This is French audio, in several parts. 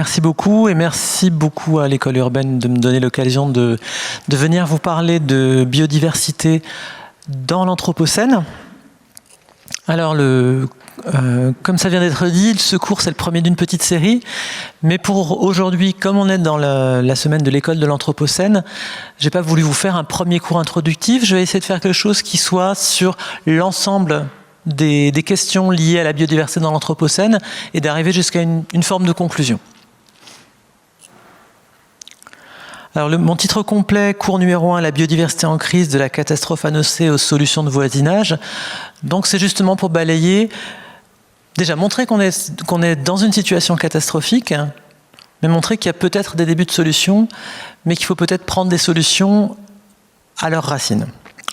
Merci beaucoup et merci beaucoup à l'école urbaine de me donner l'occasion de venir vous parler de biodiversité dans l'Anthropocène. Alors, comme ça vient d'être dit, ce cours c'est le premier d'une petite série, mais pour aujourd'hui, comme on est dans la semaine de l'école de l'Anthropocène, j'ai pas voulu vous faire un premier cours introductif, je vais essayer de faire quelque chose qui soit sur l'ensemble des questions liées à la biodiversité dans l'Anthropocène et d'arriver jusqu'à une forme de conclusion. Alors, mon titre complet, cours numéro 1, la biodiversité en crise, de la catastrophe annoncée aux solutions de voisinage. Donc, c'est justement pour balayer, déjà montrer qu'on est dans une situation catastrophique, mais montrer qu'il y a peut-être des débuts de solutions, mais qu'il faut peut-être prendre des solutions à leurs racines.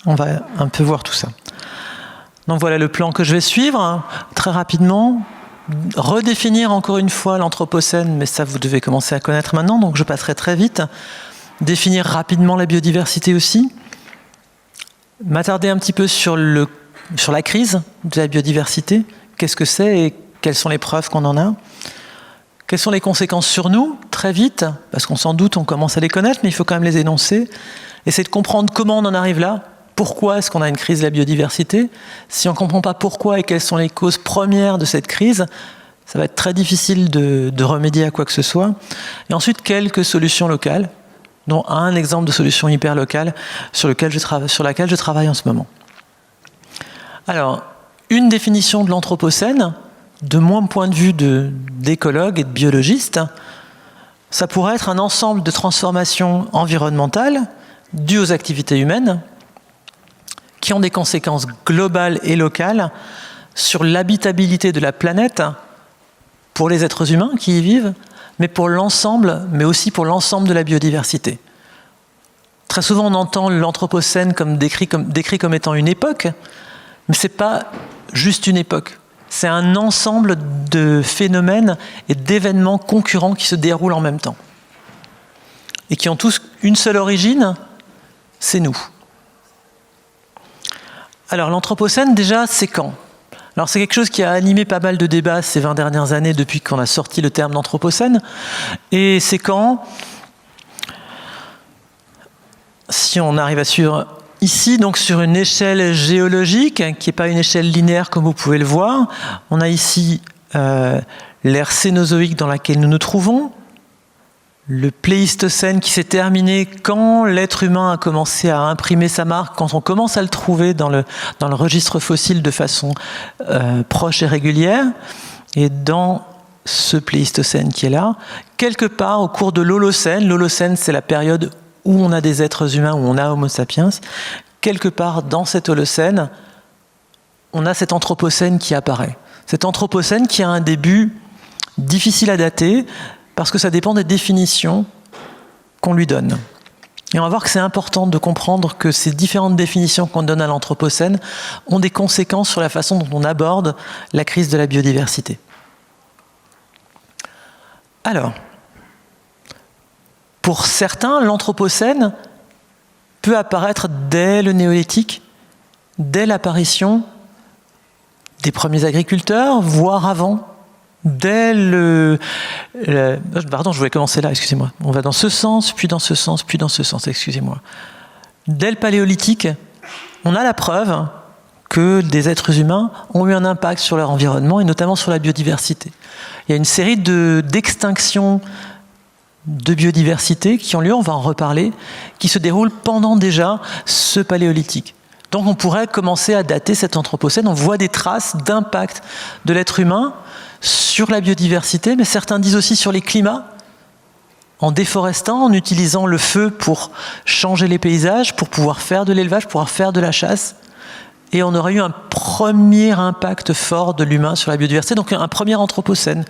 On va un peu voir tout ça. Donc voilà le plan que je vais suivre, très rapidement. Redéfinir encore une fois l'Anthropocène, mais ça vous devez commencer à connaître maintenant, donc je passerai très vite. Définir rapidement la biodiversité aussi. M'attarder un petit peu sur la crise de la biodiversité. Qu'est-ce que c'est et quelles sont les preuves qu'on en a? Quelles sont les conséquences sur nous? Très vite, parce qu'on s'en doute, on commence à les connaître, mais il faut quand même les énoncer. Essayer de comprendre comment on en arrive là. Pourquoi est-ce qu'on a une crise de la biodiversité? Si on ne comprend pas pourquoi et quelles sont les causes premières de cette crise, ça va être très difficile de remédier à quoi que ce soit. Et ensuite, quelques solutions locales, dont un exemple de solution hyper locale sur laquelle je travaille en ce moment. Alors, une définition de l'Anthropocène, de mon point de vue d'écologue et de biologiste, ça pourrait être un ensemble de transformations environnementales dues aux activités humaines, qui ont des conséquences globales et locales sur l'habitabilité de la planète pour les êtres humains qui y vivent, mais pour l'ensemble, mais aussi pour l'ensemble de la biodiversité. Très souvent, on entend l'Anthropocène décrit comme étant une époque, mais ce n'est pas juste une époque. C'est un ensemble de phénomènes et d'événements concurrents qui se déroulent en même temps. Et qui ont tous une seule origine, c'est nous. Alors l'Anthropocène, déjà, c'est quand? Alors c'est quelque chose qui a animé pas mal de débats ces 20 dernières années depuis qu'on a sorti le terme d'Anthropocène. Et c'est quand? Si on arrive à suivre ici, donc sur une échelle géologique, qui n'est pas une échelle linéaire comme vous pouvez le voir, on a ici l'ère cénozoïque dans laquelle nous nous trouvons, le Pléistocène qui s'est terminé quand l'être humain a commencé à imprimer sa marque, quand on commence à le trouver dans le registre fossile de façon proche et régulière. Et dans ce Pléistocène qui est là, quelque part au cours de l'Holocène, c'est la période où on a des êtres humains, où on a Homo sapiens, quelque part dans cet Holocène, on a cet Anthropocène qui apparaît. Cet Anthropocène qui a un début difficile à dater, parce que ça dépend des définitions qu'on lui donne. Et on va voir que c'est important de comprendre que ces différentes définitions qu'on donne à l'Anthropocène ont des conséquences sur la façon dont on aborde la crise de la biodiversité. Alors, pour certains, l'Anthropocène peut apparaître dès le Néolithique, dès l'apparition des premiers agriculteurs, voire avant. Pardon, je voulais commencer là, excusez-moi. On va dans ce sens, puis dans ce sens, puis dans ce sens, excusez-moi. Dès le Paléolithique, on a la preuve que des êtres humains ont eu un impact sur leur environnement et notamment sur la biodiversité. Il y a une série d'extinctions de biodiversité qui ont lieu, on va en reparler, qui se déroulent pendant déjà ce Paléolithique. Donc on pourrait commencer à dater cet Anthropocène, on voit des traces d'impact de l'être humain sur la biodiversité, mais certains disent aussi sur les climats, en déforestant, en utilisant le feu pour changer les paysages, pour pouvoir faire de l'élevage, pour pouvoir faire de la chasse. Et on aurait eu un premier impact fort de l'humain sur la biodiversité, donc un premier Anthropocène.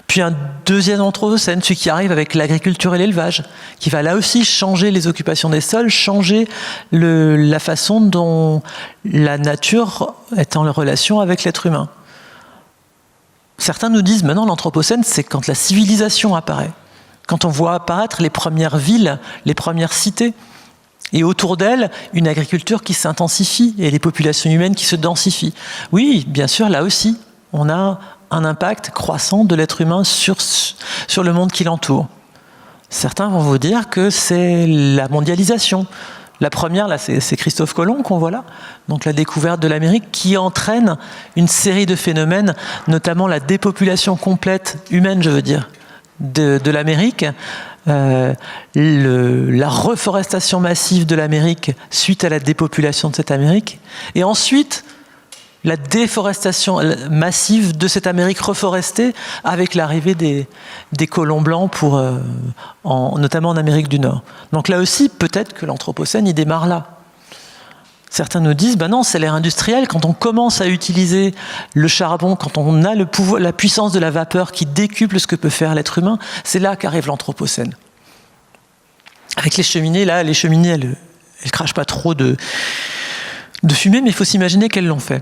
Puis un deuxième Anthropocène, celui qui arrive avec l'agriculture et l'élevage, qui va là aussi changer les occupations des sols, changer la façon dont la nature est en relation avec l'être humain. Certains nous disent maintenant l'Anthropocène, c'est quand la civilisation apparaît, quand on voit apparaître les premières villes, les premières cités, et autour d'elles, une agriculture qui s'intensifie et les populations humaines qui se densifient. Oui, bien sûr, là aussi, on a un impact croissant de l'être humain sur le monde qui l'entoure. Certains vont vous dire que c'est la mondialisation. La première, là, c'est Christophe Colomb qu'on voit là, donc la découverte de l'Amérique, qui entraîne une série de phénomènes, notamment la dépopulation complète, humaine je veux dire, de l'Amérique, la reforestation massive de l'Amérique suite à la dépopulation de cette Amérique, et ensuite la déforestation massive de cette Amérique reforestée avec l'arrivée des colons blancs notamment en Amérique du Nord. Donc là aussi, peut-être que l'Anthropocène, il démarre là. Certains nous disent, ben non, c'est l'ère industrielle, quand on commence à utiliser le charbon, quand on a la puissance de la vapeur qui décuple ce que peut faire l'être humain, c'est là qu'arrive l'Anthropocène. Avec les cheminées, là, les cheminées, elles crachent pas trop de fumée, mais il faut s'imaginer qu'elles l'ont fait.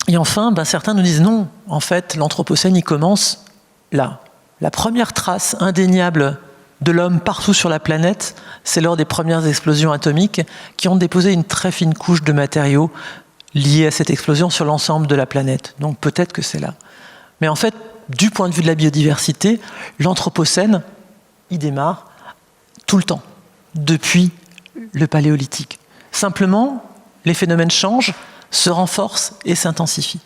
Et enfin, certains nous disent non, en fait, l'Anthropocène, il commence là. La première trace indéniable de l'homme partout sur la planète, c'est lors des premières explosions atomiques qui ont déposé une très fine couche de matériaux liés à cette explosion sur l'ensemble de la planète. Donc peut-être que c'est là. Mais en fait, du point de vue de la biodiversité, l'Anthropocène, il démarre tout le temps, depuis le Paléolithique. Simplement, les phénomènes changent, se renforce et s'intensifie.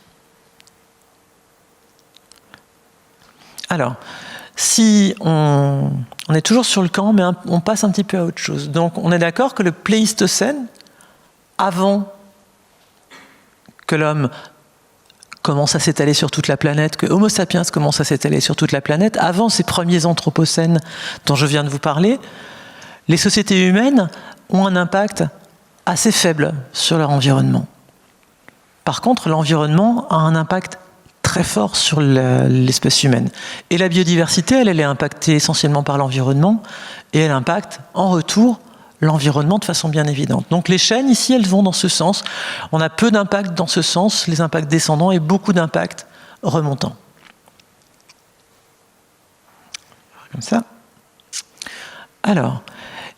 Alors, si on est toujours sur le camp, mais on passe un petit peu à autre chose. Donc, on est d'accord que le Pléistocène, avant que l'homme commence à s'étaler sur toute la planète, que Homo sapiens commence à s'étaler sur toute la planète, avant ces premiers anthropocènes dont je viens de vous parler, les sociétés humaines ont un impact assez faible sur leur environnement. Par contre, l'environnement a un impact très fort sur l'espèce humaine. Et la biodiversité, elle est impactée essentiellement par l'environnement, et elle impacte en retour l'environnement de façon bien évidente. Donc les chaînes, ici, elles vont dans ce sens. On a peu d'impact dans ce sens, les impacts descendants, et beaucoup d'impacts remontants. Comme ça. Alors,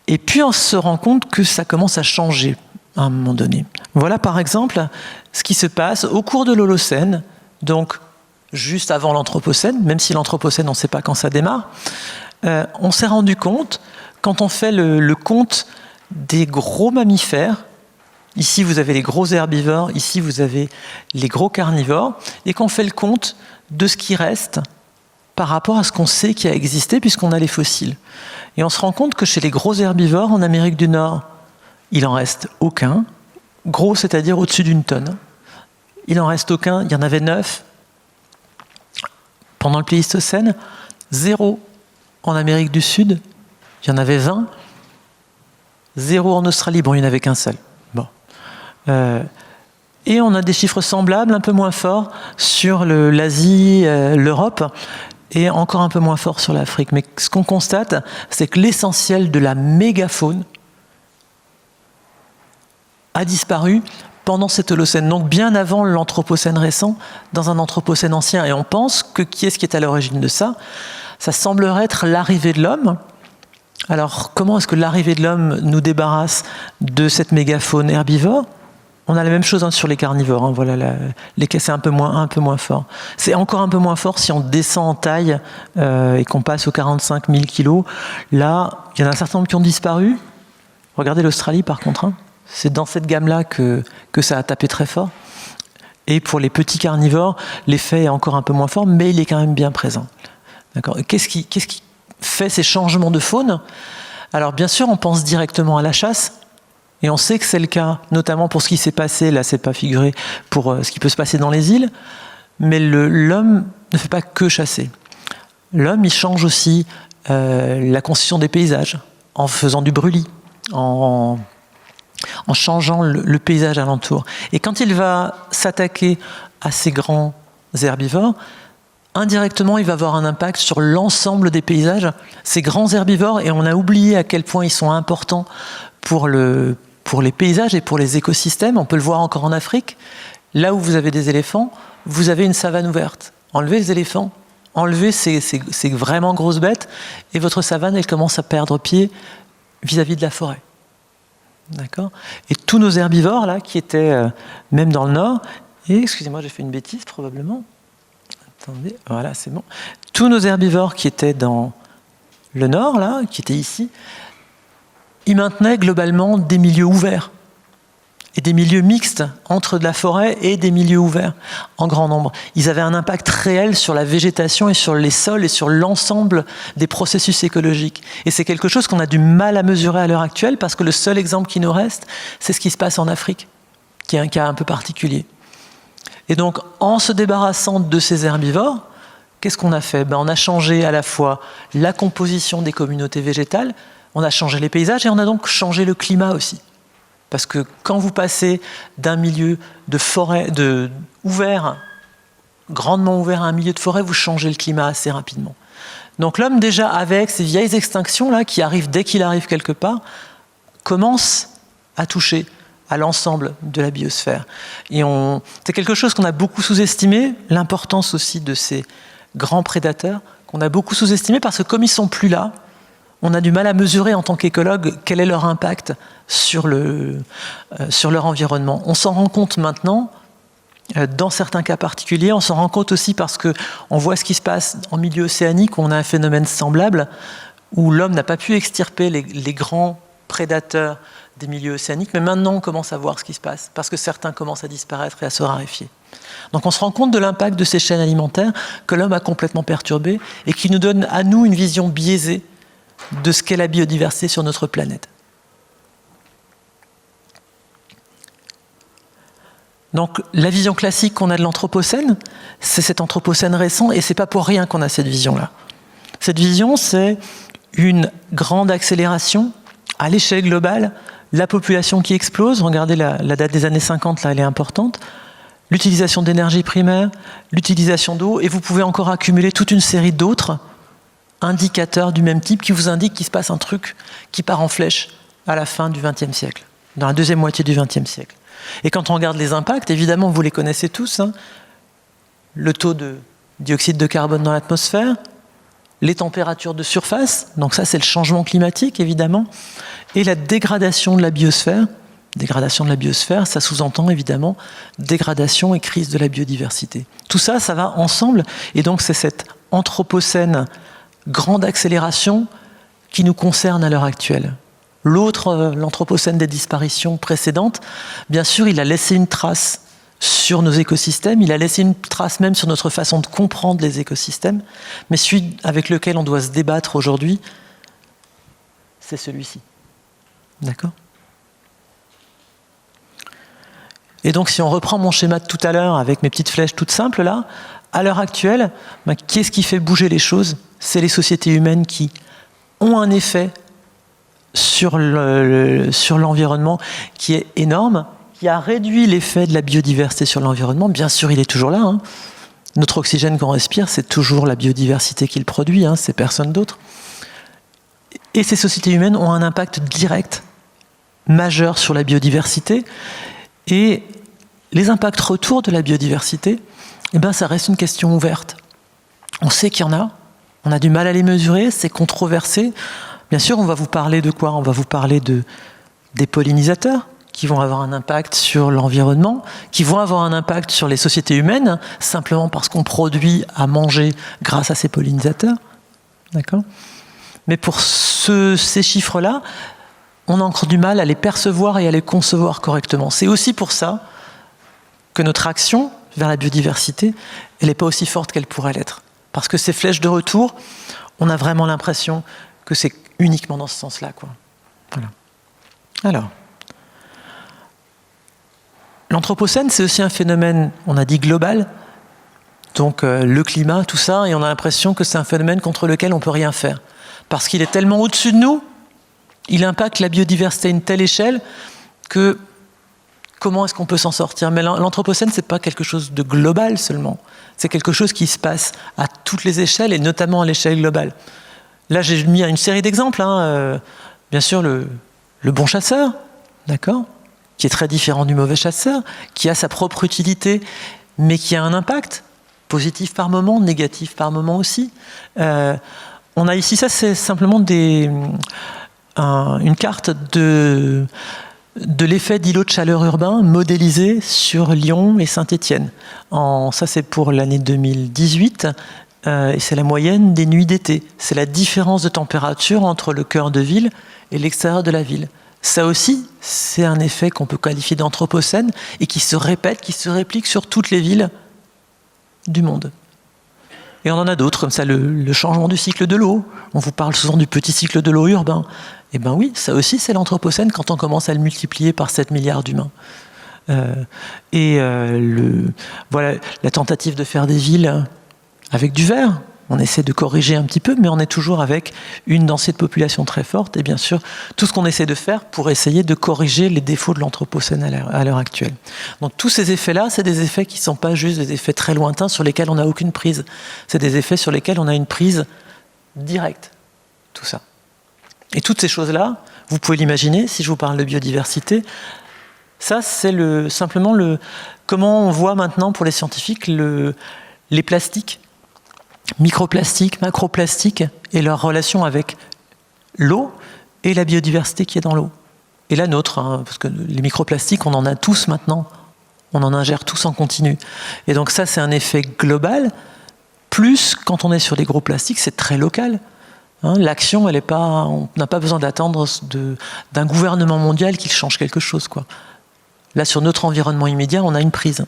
et puis on se rend compte que ça commence à changer à un moment donné. Voilà par exemple ce qui se passe au cours de l'Holocène, donc juste avant l'Anthropocène, même si l'Anthropocène, on ne sait pas quand ça démarre, on s'est rendu compte, quand on fait le compte des gros mammifères, ici vous avez les gros herbivores, ici vous avez les gros carnivores, et qu'on fait le compte de ce qui reste par rapport à ce qu'on sait qui a existé, puisqu'on a les fossiles. Et on se rend compte que chez les gros herbivores en Amérique du Nord, il n'en reste aucun, gros c'est-à-dire au-dessus d'une tonne. Il n'en reste aucun, il y en avait 9 pendant le Pléistocène, 0 en Amérique du Sud, il y en avait 20, 0 en Australie, bon il n'y en avait qu'un seul. Bon. Et on a des chiffres semblables, un peu moins forts, sur l'Asie, l'Europe, et encore un peu moins fort sur l'Afrique. Mais ce qu'on constate, c'est que l'essentiel de la mégafaune a disparu pendant cet Holocène, donc bien avant l'Anthropocène récent, dans un Anthropocène ancien. Et on pense que qui est à l'origine de ça? Ça semblerait être l'arrivée de l'homme. Alors, comment est-ce que l'arrivée de l'homme nous débarrasse de cette mégafaune herbivore? On a la même chose sur les carnivores. Hein, voilà, c'est un peu moins fort. C'est encore un peu moins fort si on descend en taille et qu'on passe aux 45 000 kilos. Là, il y en a un certain nombre qui ont disparu. Regardez l'Australie, par contre. Hein. C'est dans cette gamme-là que ça a tapé très fort. Et pour les petits carnivores, l'effet est encore un peu moins fort, mais il est quand même bien présent. D'accord. Qu'est-ce qui fait ces changements de faune? Alors bien sûr, on pense directement à la chasse, et on sait que c'est le cas, notamment pour ce qui s'est passé, là c'est pas figuré, pour ce qui peut se passer dans les îles, mais l'homme ne fait pas que chasser. L'homme, il change aussi la constitution des paysages, en faisant du brûlis, en changeant le paysage alentour. Et quand il va s'attaquer à ces grands herbivores, indirectement, il va avoir un impact sur l'ensemble des paysages. Ces grands herbivores, et on a oublié à quel point ils sont importants pour les paysages et pour les écosystèmes. On peut le voir encore en Afrique. Là où vous avez des éléphants, vous avez une savane ouverte. Enlevez les éléphants, enlevez ces vraiment grosses bêtes, et votre savane, elle commence à perdre pied vis-à-vis de la forêt. D'accord ? Et tous nos herbivores, là, qui étaient même dans le nord, et excusez-moi, j'ai fait une bêtise probablement. Attendez, voilà, c'est bon. Tous nos herbivores qui étaient dans le nord, là, qui étaient ici, ils maintenaient globalement des milieux ouverts et des milieux mixtes entre de la forêt et des milieux ouverts en grand nombre. Ils avaient un impact réel sur la végétation et sur les sols et sur l'ensemble des processus écologiques. Et c'est quelque chose qu'on a du mal à mesurer à l'heure actuelle parce que le seul exemple qui nous reste, c'est ce qui se passe en Afrique, qui est un cas un peu particulier. Et donc, en se débarrassant de ces herbivores, qu'est-ce qu'on a fait? On a changé à la fois la composition des communautés végétales, on a changé les paysages et on a donc changé le climat aussi. Parce que quand vous passez d'un milieu de forêt ouvert, grandement ouvert à un milieu de forêt, vous changez le climat assez rapidement. Donc l'homme, déjà avec ces vieilles extinctions-là, qui arrivent dès qu'il arrive quelque part, commence à toucher à l'ensemble de la biosphère. Et c'est quelque chose qu'on a beaucoup sous-estimé, l'importance aussi de ces grands prédateurs, qu'on a beaucoup sous-estimé parce que comme ils ne sont plus là, on a du mal à mesurer en tant qu'écologue quel est leur impact sur leur environnement. On s'en rend compte maintenant, dans certains cas particuliers, on s'en rend compte aussi parce qu'on voit ce qui se passe en milieu océanique où on a un phénomène semblable, où l'homme n'a pas pu extirper les grands prédateurs des milieux océaniques, mais maintenant on commence à voir ce qui se passe, parce que certains commencent à disparaître et à se raréfier. Donc on se rend compte de l'impact de ces chaînes alimentaires que l'homme a complètement perturbées et qui nous donne à nous une vision biaisée de ce qu'est la biodiversité sur notre planète. Donc la vision classique qu'on a de l'Anthropocène, c'est cet Anthropocène récent, et c'est pas pour rien qu'on a cette vision-là. Cette vision, c'est une grande accélération à l'échelle globale, la population qui explose, regardez la date des années 50, là elle est importante, l'utilisation d'énergie primaire, l'utilisation d'eau, et vous pouvez encore accumuler toute une série d'autres indicateurs du même type qui vous indiquent qu'il se passe un truc qui part en flèche à la fin du XXe siècle, dans la deuxième moitié du XXe siècle. Et quand on regarde les impacts, évidemment, vous les connaissez tous, le taux de dioxyde de carbone dans l'atmosphère, les températures de surface, donc ça c'est le changement climatique évidemment, et la dégradation de la biosphère. Dégradation de la biosphère, ça sous-entend évidemment dégradation et crise de la biodiversité. Tout ça, ça va ensemble, et donc c'est cette anthropocène grande accélération qui nous concerne à l'heure actuelle. L'autre, l'anthropocène des disparitions précédentes, bien sûr, il a laissé une trace sur nos écosystèmes, il a laissé une trace même sur notre façon de comprendre les écosystèmes, mais celui avec lequel on doit se débattre aujourd'hui, c'est celui-ci. D'accord ? Et donc, si on reprend mon schéma de tout à l'heure avec mes petites flèches toutes simples là, à l'heure actuelle, qu'est-ce qui fait bouger les choses ? C'est les sociétés humaines qui ont un effet sur l'environnement qui est énorme, qui a réduit l'effet de la biodiversité sur l'environnement. Bien sûr, il est toujours là. Notre oxygène qu'on respire, c'est toujours la biodiversité qui le produit, c'est personne d'autre. Et ces sociétés humaines ont un impact direct, majeur sur la biodiversité. Et les impacts retour de la biodiversité, ça reste une question ouverte. On sait qu'il y en a, on a du mal à les mesurer, c'est controversé. Bien sûr, on va vous parler de quoi ? On va vous parler des pollinisateurs qui vont avoir un impact sur l'environnement, qui vont avoir un impact sur les sociétés humaines, simplement parce qu'on produit à manger grâce à ces pollinisateurs. D'accord ? Mais pour ces chiffres-là, on a encore du mal à les percevoir et à les concevoir correctement. C'est aussi pour ça que notre action vers la biodiversité, elle n'est pas aussi forte qu'elle pourrait l'être. Parce que ces flèches de retour, on a vraiment l'impression que c'est uniquement dans ce sens-là, quoi. Voilà. Alors, l'anthropocène, c'est aussi un phénomène, on a dit global, donc le climat, tout ça, et on a l'impression que c'est un phénomène contre lequel on ne peut rien faire. Parce qu'il est tellement au-dessus de nous, il impacte la biodiversité à une telle échelle que comment est-ce qu'on peut s'en sortir ? Mais l'anthropocène, ce n'est pas quelque chose de global seulement. C'est quelque chose qui se passe à toutes les échelles, et notamment à l'échelle globale. Là, j'ai mis une série d'exemples. Bien sûr, le bon chasseur, d'accord, qui est très différent du mauvais chasseur, qui a sa propre utilité, mais qui a un impact, positif par moment, négatif par moment aussi. On a ici, ça c'est simplement une carte de de l'effet d'îlot de chaleur urbain modélisé sur Lyon et Saint-Étienne. Ça, c'est pour l'année 2018, et c'est la moyenne des nuits d'été. C'est la différence de température entre le cœur de ville et l'extérieur de la ville. Ça aussi, c'est un effet qu'on peut qualifier d'anthropocène et qui se répète, qui se réplique sur toutes les villes du monde. Et on en a d'autres, comme ça, le changement du cycle de l'eau. On vous parle souvent du petit cycle de l'eau urbain. Eh bien oui, ça aussi, c'est l'anthropocène quand on commence à le multiplier par 7 milliards d'humains. Voilà, la tentative de faire des villes avec du verre. On essaie de corriger un petit peu, mais on est toujours avec une densité de population très forte. Et bien sûr, tout ce qu'on essaie de faire pour essayer de corriger les défauts de l'anthropocène à l'heure actuelle. Donc tous ces effets-là, c'est des effets qui ne sont pas juste des effets très lointains sur lesquels on n'a aucune prise. C'est des effets sur lesquels on a une prise directe. Tout ça. Et toutes ces choses-là, vous pouvez l'imaginer, si je vous parle de biodiversité, ça c'est simplement comment on voit maintenant pour les scientifiques les plastiques, microplastiques, macroplastiques, et leur relation avec l'eau et la biodiversité qui est dans l'eau. Et la nôtre, parce que les microplastiques, on en a tous maintenant, on en ingère tous en continu. Et donc ça, c'est un effet global, plus quand on est sur des gros plastiques, c'est très local. L'action, on n'a pas besoin d'attendre d'un gouvernement mondial qu'il change quelque chose, quoi. Là, sur notre environnement immédiat, on a une prise.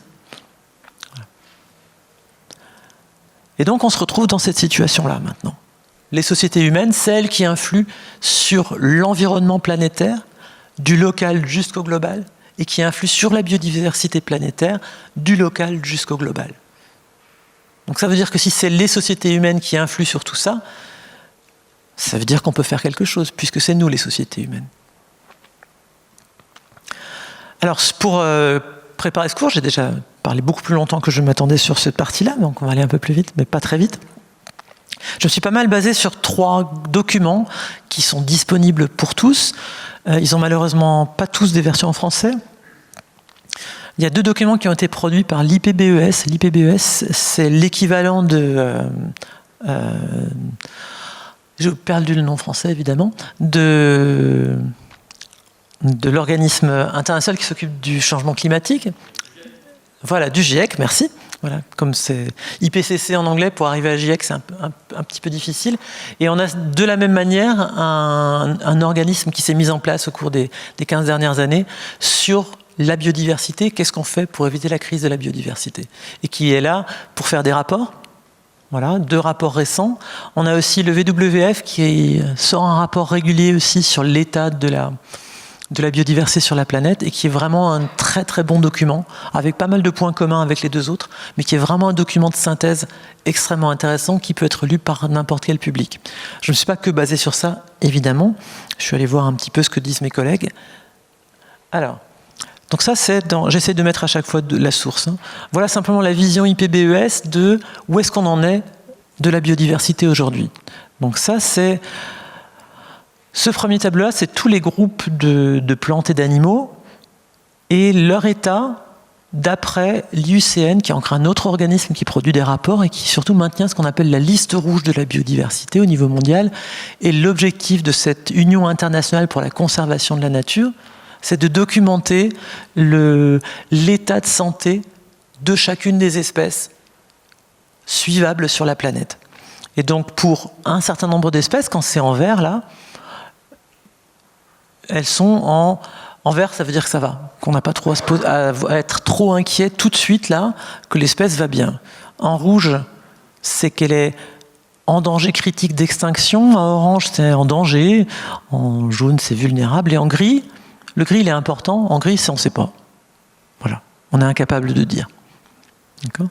Et donc, on se retrouve dans cette situation-là, maintenant. Les sociétés humaines, celles qui influent sur l'environnement planétaire, du local jusqu'au global, et qui influent sur la biodiversité planétaire, du local jusqu'au global. Donc ça veut dire que si c'est les sociétés humaines qui influent sur tout ça, ça veut dire qu'on peut faire quelque chose, puisque c'est nous les sociétés humaines. Alors, pour préparer ce cours, j'ai déjà parlé beaucoup plus longtemps que je m'attendais sur cette partie-là, donc on va aller un peu plus vite, mais pas très vite. Je me suis pas mal basé sur 3 documents qui sont disponibles pour tous. Ils n'ont malheureusement pas tous des versions en français. Il y a 2 documents qui ont été produits par l'IPBES. L'IPBES, c'est l'équivalent de... j'ai perdu le nom français, évidemment, de l'organisme international qui s'occupe du changement climatique. Voilà, du GIEC, merci. Voilà, comme c'est IPCC en anglais, pour arriver à GIEC, c'est un petit peu difficile. Et on a de la même manière un organisme qui s'est mis en place au cours des 15 dernières années sur la biodiversité. Qu'est-ce qu'on fait pour éviter la crise de la biodiversité? Et qui est là pour faire des rapports. Voilà, 2 rapports récents. On a aussi le WWF qui sort un rapport régulier aussi sur l'état de la biodiversité sur la planète et qui est vraiment un très très bon document avec pas mal de points communs avec les 2 autres, mais qui est vraiment un document de synthèse extrêmement intéressant qui peut être lu par n'importe quel public. Je ne me suis pas que basé sur ça, évidemment. Je suis allé voir un petit peu ce que disent mes collègues. Alors, donc ça, j'essaie de mettre à chaque fois la source. Voilà simplement la vision IPBES de où est-ce qu'on en est de la biodiversité aujourd'hui. Donc ça, c'est... Ce premier tableau-là, c'est tous les groupes de plantes et d'animaux et leur état d'après l'IUCN, qui est encore un autre organisme qui produit des rapports et qui surtout maintient ce qu'on appelle la liste rouge de la biodiversité au niveau mondial. Et l'objectif de cette Union internationale pour la conservation de la nature, c'est de documenter l'état de santé de chacune des espèces suivables sur la planète. Et donc pour un certain nombre d'espèces, quand c'est en vert là, elles sont en vert, ça veut dire que ça va, qu'on n'a pas trop à être trop inquiet tout de suite là, que l'espèce va bien. En rouge, c'est qu'elle est en danger critique d'extinction, en orange, c'est en danger, en jaune, c'est vulnérable, et en gris, le gris, il est important, en gris, c'est on ne sait pas. Voilà, on est incapable de dire. D'accord ?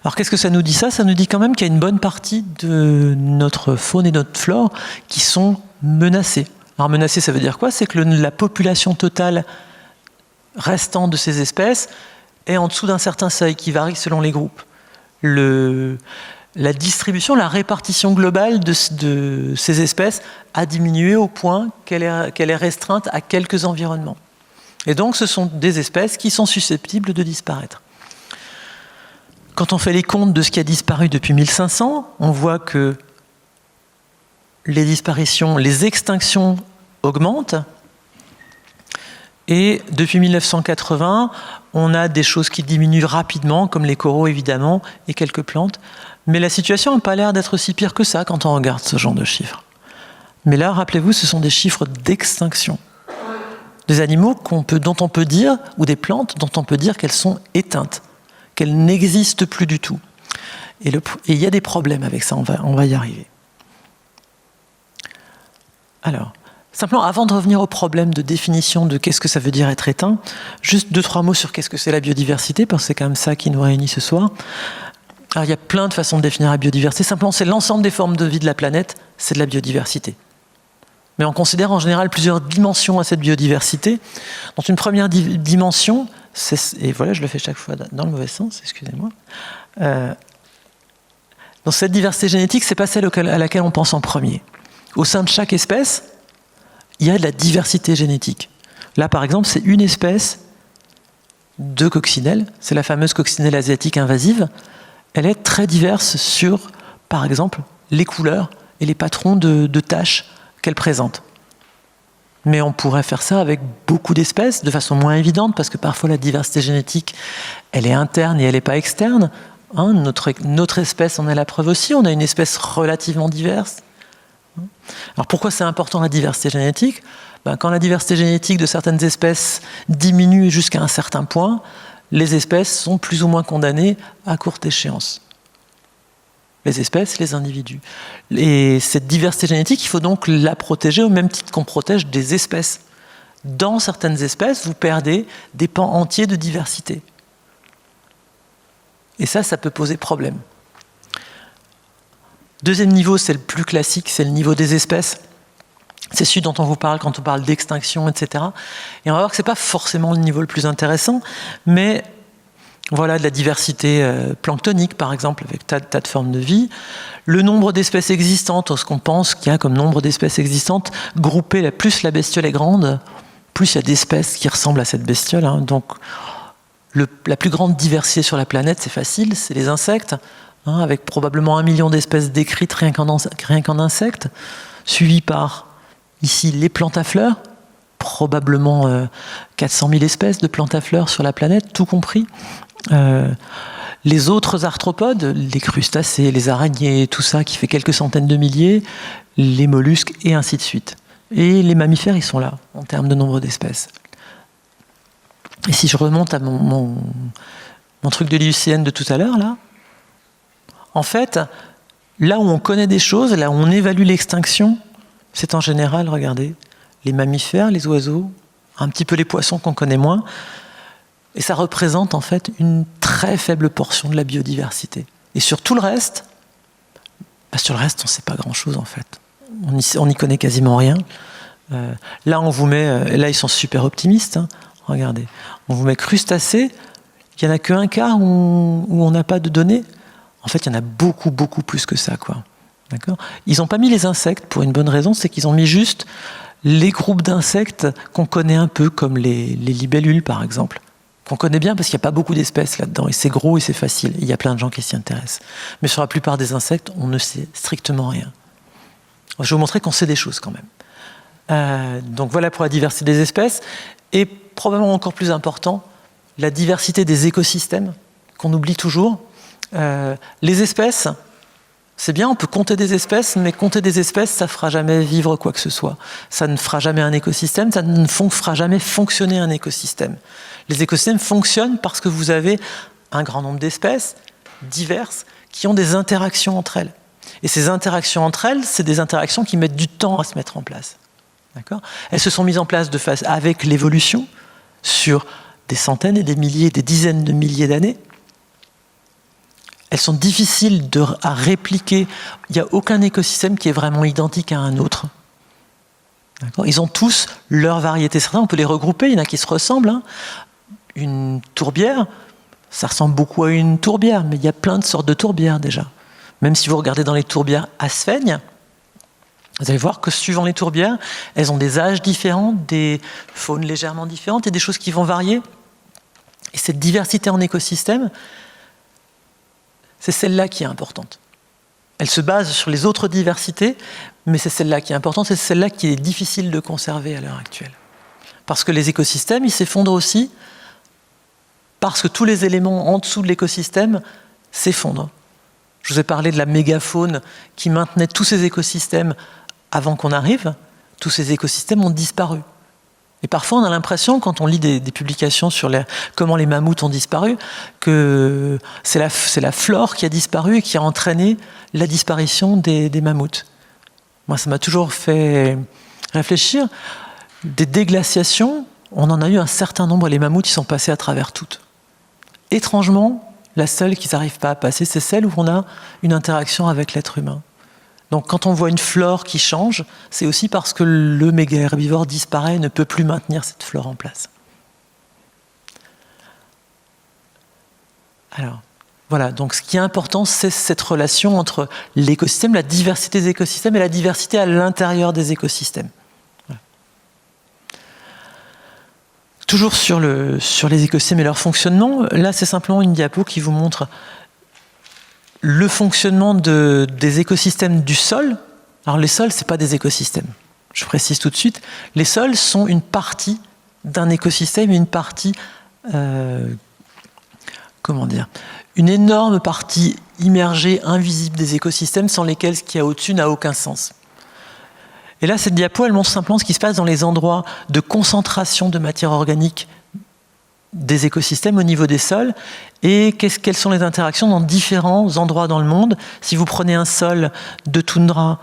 Alors qu'est-ce que ça nous dit ça ? Ça nous dit quand même qu'il y a une bonne partie de notre faune et notre flore qui sont menacées. Alors menacées, ça veut dire quoi ? C'est que la population totale restante de ces espèces est en dessous d'un certain seuil qui varie selon les groupes. La distribution, la répartition globale de ces espèces a diminué au point qu'elle est restreinte à quelques environnements. Et donc ce sont des espèces qui sont susceptibles de disparaître. Quand on fait les comptes de ce qui a disparu depuis 1500, on voit que les disparitions, les extinctions augmentent Et depuis 1980, on a des choses qui diminuent rapidement, comme les coraux évidemment, et quelques plantes. Mais la situation n'a pas l'air d'être si pire que ça quand on regarde ce genre de chiffres. Mais là, rappelez-vous, ce sont des chiffres d'extinction. Des animaux dont on peut dire, ou des plantes dont on peut dire qu'elles sont éteintes, qu'elles n'existent plus du tout. Et il y a des problèmes avec ça, on va y arriver. Alors, simplement, avant de revenir au problème de définition de qu'est-ce que ça veut dire être éteint, juste 2-3 mots sur qu'est-ce que c'est la biodiversité, parce que c'est quand même ça qui nous réunit ce soir. Alors, il y a plein de façons de définir la biodiversité. Simplement, c'est l'ensemble des formes de vie de la planète, c'est de la biodiversité. Mais on considère en général plusieurs dimensions à cette biodiversité. Dans une première dimension, et voilà, je le fais chaque fois dans le mauvais sens, excusez-moi. Dans cette diversité génétique, c'est pas celle à laquelle on pense en premier. Au sein de chaque espèce, il y a de la diversité génétique. Là, par exemple, c'est une espèce de coccinelle, c'est la fameuse coccinelle asiatique invasive. Elle est très diverse sur, par exemple, les couleurs et les patrons de taches qu'elle présente. Mais on pourrait faire ça avec beaucoup d'espèces, de façon moins évidente, parce que parfois la diversité génétique, elle est interne et elle n'est pas externe. Hein, notre espèce en est la preuve aussi, on a une espèce relativement diverse. Alors pourquoi c'est important la diversité génétique ? Quand la diversité génétique de certaines espèces diminue jusqu'à un certain point, les espèces sont plus ou moins condamnées à courte échéance. Les espèces, les individus. Et cette diversité génétique, il faut donc la protéger au même titre qu'on protège des espèces. Dans certaines espèces, vous perdez des pans entiers de diversité. Et ça peut poser problème. Deuxième niveau, c'est le plus classique, c'est le niveau des espèces. C'est celui dont on vous parle quand on parle d'extinction, etc. Et on va voir que ce n'est pas forcément le niveau le plus intéressant, mais voilà, de la diversité planctonique, par exemple, avec tas de formes de vie. Le nombre d'espèces existantes, ce qu'on pense qu'il y a comme nombre d'espèces existantes, groupées, plus la bestiole est grande, plus il y a d'espèces qui ressemblent à cette bestiole. Hein. Donc, la plus grande diversité sur la planète, c'est facile, c'est les insectes, hein, avec probablement 1 million d'espèces décrites rien qu'en insectes, suivi par, ici, les plantes à fleurs, probablement 400 000 espèces de plantes à fleurs sur la planète, tout compris. Les autres arthropodes, les crustacés, les araignées, tout ça qui fait quelques centaines de milliers, les mollusques et ainsi de suite. Et les mammifères, ils sont là, en termes de nombre d'espèces. Et si je remonte à mon truc de l'IUCN de tout à l'heure, là, en fait, là où on connaît des choses, là où on évalue l'extinction, c'est en général, regardez, les mammifères, les oiseaux, un petit peu les poissons qu'on connaît moins, et ça représente en fait une très faible portion de la biodiversité. Et sur tout le reste, on ne sait pas grand-chose en fait. On n'y connaît quasiment rien. Là, on vous met, là ils sont super optimistes. Hein. Regardez, on vous met crustacés. Il n'y en a qu'un quart où on n'a pas de données. En fait, il y en a beaucoup, beaucoup plus que ça, quoi. D'accord ? Ils n'ont pas mis les insectes pour une bonne raison, c'est qu'ils ont mis juste les groupes d'insectes qu'on connaît un peu, comme les libellules, par exemple. Qu'on connaît bien parce qu'il n'y a pas beaucoup d'espèces là-dedans, et c'est gros et c'est facile. Il y a plein de gens qui s'y intéressent. Mais sur la plupart des insectes, on ne sait strictement rien. Je vais vous montrer qu'on sait des choses quand même. Donc voilà pour la diversité des espèces. Et probablement encore plus important, la diversité des écosystèmes, qu'on oublie toujours. Les espèces, c'est bien, on peut compter des espèces, mais compter des espèces, ça ne fera jamais vivre quoi que ce soit. Ça ne fera jamais un écosystème, ça ne fera jamais fonctionner un écosystème. Les écosystèmes fonctionnent parce que vous avez un grand nombre d'espèces diverses qui ont des interactions entre elles. Et ces interactions entre elles, c'est des interactions qui mettent du temps à se mettre en place. D'accord ? Elles se sont mises en place avec l'évolution sur des centaines et des milliers, des dizaines de milliers d'années. Elles sont difficiles à répliquer. Il n'y a aucun écosystème qui est vraiment identique à un autre. D'accord ? Ils ont tous leur variété. Certains, on peut les regrouper, il y en a qui se ressemblent. Hein. Une tourbière, ça ressemble beaucoup à une tourbière, mais il y a plein de sortes de tourbières déjà. Même si vous regardez dans les tourbières à sphènes, vous allez voir que suivant les tourbières, elles ont des âges différents, des faunes légèrement différentes et des choses qui vont varier. Et cette diversité en écosystème, c'est celle-là qui est importante. Elle se base sur les autres diversités, mais c'est celle-là qui est importante, c'est celle-là qui est difficile de conserver à l'heure actuelle. Parce que les écosystèmes, ils s'effondrent aussi parce que tous les éléments en dessous de l'écosystème s'effondrent. Je vous ai parlé de la mégafaune qui maintenait tous ces écosystèmes avant qu'on arrive. Tous ces écosystèmes ont disparu. Et parfois, on a l'impression, quand on lit des publications sur comment les mammouths ont disparu, que c'est la flore qui a disparu et qui a entraîné la disparition des mammouths. Moi, ça m'a toujours fait réfléchir. Des déglaciations, on en a eu un certain nombre, et les mammouths, ils sont passés à travers toutes. Étrangement, la seule qu'ils n'arrivent pas à passer, c'est celle où on a une interaction avec l'être humain. Donc quand on voit une flore qui change, c'est aussi parce que le méga-herbivore disparaît et ne peut plus maintenir cette flore en place. Alors, voilà, donc ce qui est important, c'est cette relation entre l'écosystème, la diversité des écosystèmes et la diversité à l'intérieur des écosystèmes. Voilà. Toujours sur les écosystèmes et leur fonctionnement, là c'est simplement une diapo qui vous montre le fonctionnement des écosystèmes du sol. Alors les sols, ce n'est pas des écosystèmes. Je précise tout de suite. Les sols sont une partie d'un écosystème, une partie, une énorme partie immergée, invisible des écosystèmes sans lesquels ce qu'il y a au-dessus n'a aucun sens. Et là, cette diapo, elle montre simplement ce qui se passe dans les endroits de concentration de matière organique des écosystèmes au niveau des sols et quelles sont les interactions dans différents endroits dans le monde. Si vous prenez un sol de toundra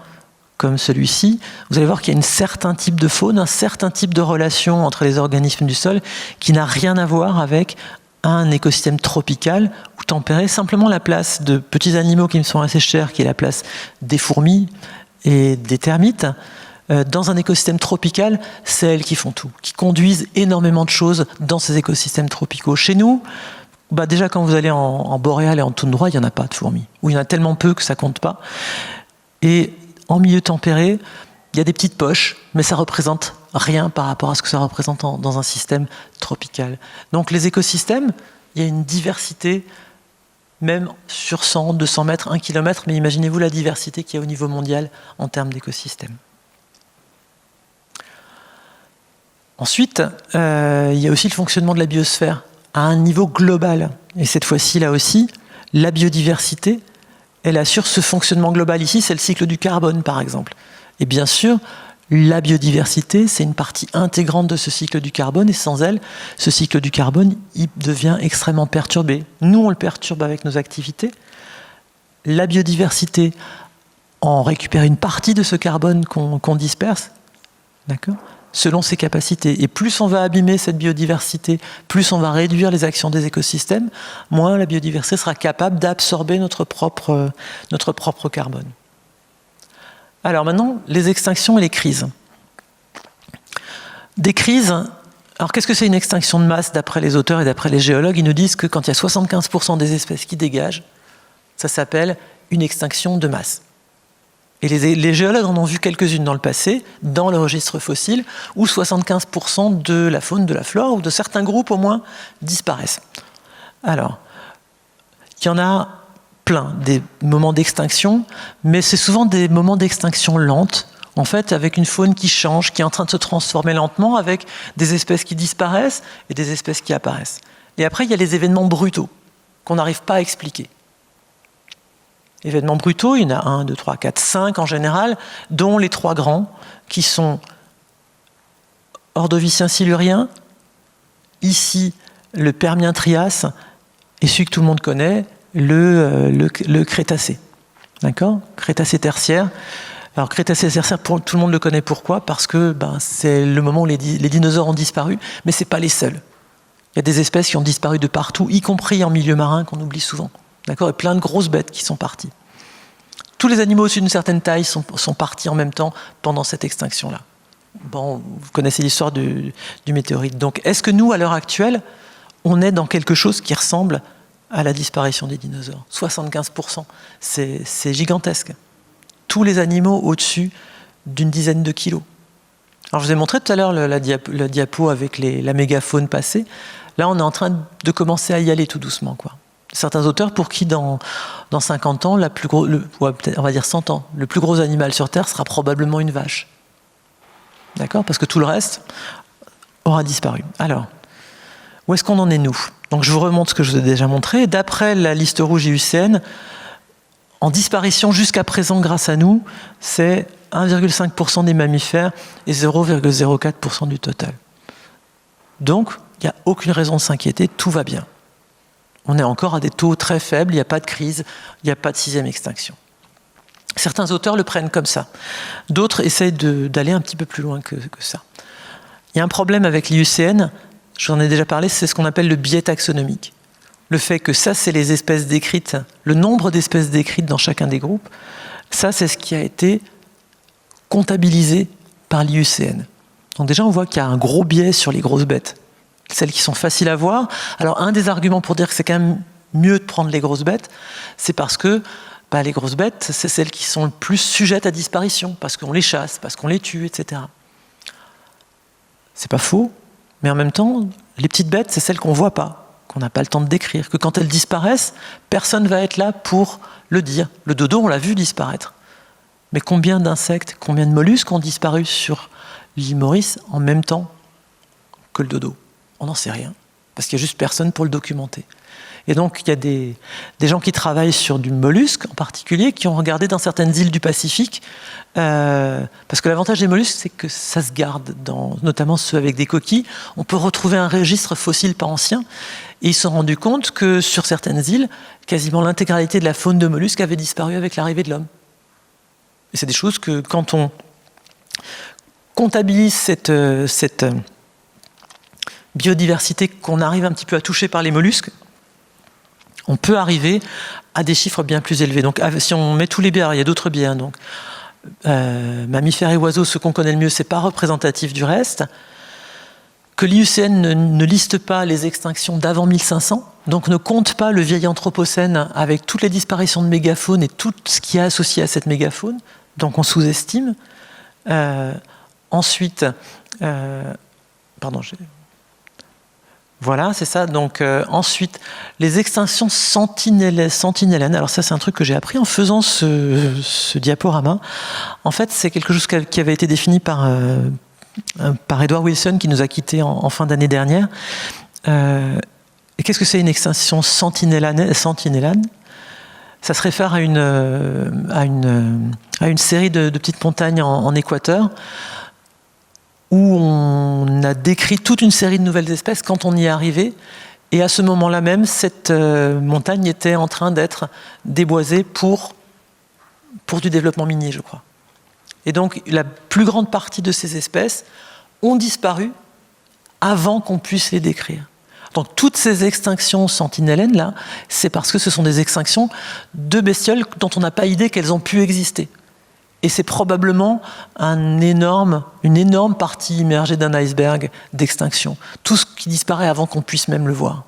comme celui-ci, vous allez voir qu'il y a un certain type de faune, un certain type de relation entre les organismes du sol qui n'a rien à voir avec un écosystème tropical ou tempéré. Simplement la place de petits animaux qui me sont assez chers, qui est la place des fourmis et des termites. Dans un écosystème tropical, c'est elles qui font tout, qui conduisent énormément de choses dans ces écosystèmes tropicaux. Chez nous, déjà quand vous allez en boréal et en toundra, il n'y en a pas de fourmis, ou il y en a tellement peu que ça ne compte pas. Et en milieu tempéré, il y a des petites poches, mais ça ne représente rien par rapport à ce que ça représente dans un système tropical. Donc les écosystèmes, il y a une diversité, même sur 100, 200 mètres, 1 km, mais imaginez-vous la diversité qu'il y a au niveau mondial en termes d'écosystèmes. Ensuite, il y a aussi le fonctionnement de la biosphère à un niveau global. Et cette fois-ci, là aussi, la biodiversité, elle assure ce fonctionnement global. Ici, c'est le cycle du carbone, par exemple. Et bien sûr, la biodiversité, c'est une partie intégrante de ce cycle du carbone. Et sans elle, ce cycle du carbone, il devient extrêmement perturbé. Nous, on le perturbe avec nos activités. La biodiversité en récupère une partie de ce carbone qu'on disperse. D'accord ? Selon ses capacités. Et plus on va abîmer cette biodiversité, plus on va réduire les actions des écosystèmes, moins la biodiversité sera capable d'absorber notre propre carbone. Alors maintenant, les extinctions et les crises. Des crises, alors qu'est-ce que c'est une extinction de masse d'après les auteurs et d'après les géologues? Ils nous disent que quand il y a 75% des espèces qui dégagent, ça s'appelle une extinction de masse. Et les géologues en ont vu quelques-unes dans le passé, dans le registre fossile, où 75% de la faune, de la flore, ou de certains groupes au moins, disparaissent. Alors, il y en a plein, des moments d'extinction, mais c'est souvent des moments d'extinction lente, en fait, avec une faune qui change, qui est en train de se transformer lentement, avec des espèces qui disparaissent et des espèces qui apparaissent. Et après, il y a les événements brutaux, qu'on n'arrive pas à expliquer. Événements brutaux, il y en a 1, 2, 3, 4, 5 en général, dont les 3 grands, qui sont Ordovicien-Silurien, ici le Permien-Trias, et celui que tout le monde connaît, le Crétacé. D'accord ? Crétacé tertiaire. Alors Crétacé tertiaire, tout le monde le connaît pourquoi ? Parce que c'est le moment où les dinosaures ont disparu, mais ce n'est pas les seuls. Il y a des espèces qui ont disparu de partout, y compris en milieu marin, qu'on oublie souvent. D'accord ? Et plein de grosses bêtes qui sont parties. Tous les animaux au-dessus d'une certaine taille sont partis en même temps pendant cette extinction-là. Bon, vous connaissez l'histoire du météorite. Donc, est-ce que nous, à l'heure actuelle, on est dans quelque chose qui ressemble à la disparition des dinosaures ? 75%, c'est gigantesque. Tous les animaux au-dessus d'une dizaine de kilos. Alors, je vous ai montré tout à l'heure la diapo avec la mégafaune passée. Là, on est en train de commencer à y aller tout doucement, quoi. Certains auteurs pour qui dans 50 ans, on va dire 100 ans, le plus gros animal sur Terre sera probablement une vache. D'accord ? Parce que tout le reste, aura disparu. Alors, où est-ce qu'on en est, nous? Donc je vous remonte ce que je vous ai déjà montré. D'après la liste rouge IUCN, en disparition jusqu'à présent grâce à nous, c'est 1,5% des mammifères et 0,04% du total. Donc, il n'y a aucune raison de s'inquiéter, tout va bien. On est encore à des taux très faibles, il n'y a pas de crise, il n'y a pas de 6e extinction. Certains auteurs le prennent comme ça. D'autres essayent d'aller un petit peu plus loin que ça. Il y a un problème avec l'IUCN, j'en ai déjà parlé, c'est ce qu'on appelle le biais taxonomique. Le fait que ça, c'est les espèces décrites, le nombre d'espèces décrites dans chacun des groupes, ça, c'est ce qui a été comptabilisé par l'IUCN. Donc déjà, on voit qu'il y a un gros biais sur les grosses bêtes, celles qui sont faciles à voir. Alors, un des arguments pour dire que c'est quand même mieux de prendre les grosses bêtes, c'est parce que les grosses bêtes, c'est celles qui sont le plus sujettes à disparition, parce qu'on les chasse, parce qu'on les tue, etc. C'est pas faux, mais en même temps, les petites bêtes, c'est celles qu'on voit pas, qu'on n'a pas le temps de décrire, que quand elles disparaissent, personne ne va être là pour le dire. Le dodo, on l'a vu disparaître. Mais combien d'insectes, combien de mollusques ont disparu sur l'île Maurice en même temps que le dodo? On n'en sait rien, parce qu'il n'y a juste personne pour le documenter. Et donc, il y a des gens qui travaillent sur du mollusque en particulier, qui ont regardé dans certaines îles du Pacifique, parce que l'avantage des mollusques, c'est que ça se garde, notamment ceux avec des coquilles. On peut retrouver un registre fossile pas ancien, et ils se sont rendus compte que sur certaines îles, quasiment l'intégralité de la faune de mollusques avait disparu avec l'arrivée de l'homme. Et c'est des choses que, quand on comptabilise cette biodiversité qu'on arrive un petit peu à toucher par les mollusques, on peut arriver à des chiffres bien plus élevés. Donc, si on met tous les biais, il y a d'autres biais. Hein, donc, mammifères et oiseaux, ce qu'on connaît le mieux, c'est pas représentatif du reste. Que l'IUCN ne liste pas les extinctions d'avant 1500, donc ne compte pas le vieil Anthropocène avec toutes les disparitions de mégafaune et tout ce qui est associé à cette mégafaune. Donc, on sous-estime. Ensuite, voilà, c'est ça. Donc ensuite, les extinctions sentinelliennes. Alors ça, c'est un truc que j'ai appris en faisant ce diaporama. En fait, c'est quelque chose qui avait été défini par Edward Wilson, qui nous a quittés en fin d'année dernière. Et qu'est-ce que c'est une extinction sentinellienne? Ça se réfère à une série de petites montagnes en Équateur, où on a décrit toute une série de nouvelles espèces quand on y est arrivé. Et à ce moment-là même, cette montagne était en train d'être déboisée pour du développement minier, je crois. Et donc, la plus grande partie de ces espèces ont disparu avant qu'on puisse les décrire. Donc, toutes ces extinctions sentinelliennes-là, c'est parce que ce sont des extinctions de bestioles dont on n'a pas idée qu'elles ont pu exister. Et c'est probablement une énorme partie immergée d'un iceberg d'extinction. Tout ce qui disparaît avant qu'on puisse même le voir.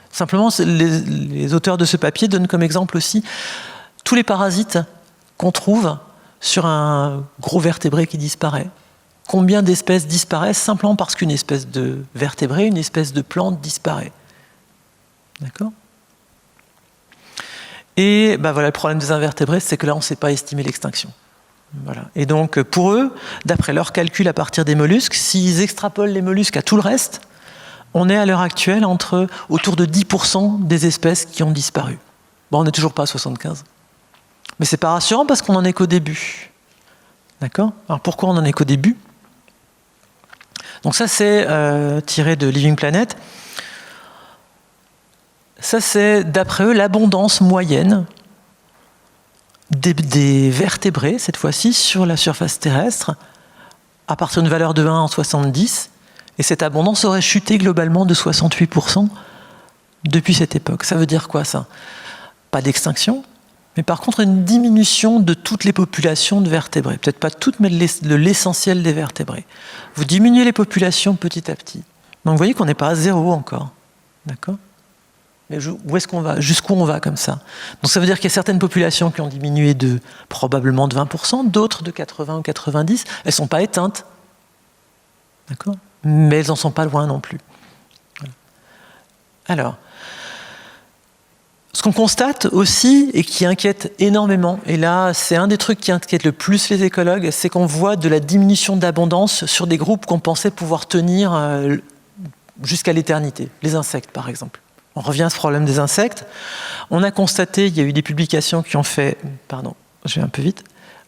Simplement, les auteurs de ce papier donnent comme exemple aussi tous les parasites qu'on trouve sur un gros vertébré qui disparaît. Combien d'espèces disparaissent simplement parce qu'une espèce de vertébré, une espèce de plante disparaît. D'accord ? Et voilà, le problème des invertébrés, c'est que là, on ne sait pas estimer l'extinction. Voilà. Et donc, pour eux, d'après leurs calculs à partir des mollusques, s'ils extrapolent les mollusques à tout le reste, on est à l'heure actuelle autour de 10% des espèces qui ont disparu. Bon, on n'est toujours pas à 75. Mais c'est pas rassurant parce qu'on n'en est qu'au début. D'accord ? Alors pourquoi on n'en est qu'au début ? Donc ça, c'est tiré de Living Planet. Ça, c'est, d'après eux, l'abondance moyenne des vertébrés, cette fois-ci, sur la surface terrestre, à partir d'une valeur de 1 en 70, et cette abondance aurait chuté globalement de 68% depuis cette époque. Ça veut dire quoi, ça ? Pas d'extinction, mais par contre une diminution de toutes les populations de vertébrés. Peut-être pas toutes, mais de l'essentiel des vertébrés. Vous diminuez les populations petit à petit. Donc vous voyez qu'on n'est pas à zéro encore. D'accord ? Mais où est-ce qu'on va ? Jusqu'où on va comme ça ? Donc ça veut dire qu'il y a certaines populations qui ont diminué probablement de 20%, d'autres de 80 ou 90%. Elles ne sont pas éteintes. D'accord ? Mais elles n'en sont pas loin non plus. Voilà. Alors, ce qu'on constate aussi, et qui inquiète énormément, et là c'est un des trucs qui inquiète le plus les écologues, c'est qu'on voit de la diminution d'abondance sur des groupes qu'on pensait pouvoir tenir jusqu'à l'éternité, les insectes par exemple. On revient à ce problème des insectes. On a constaté, il y a eu des publications qui ont fait... Pardon, je vais un peu vite.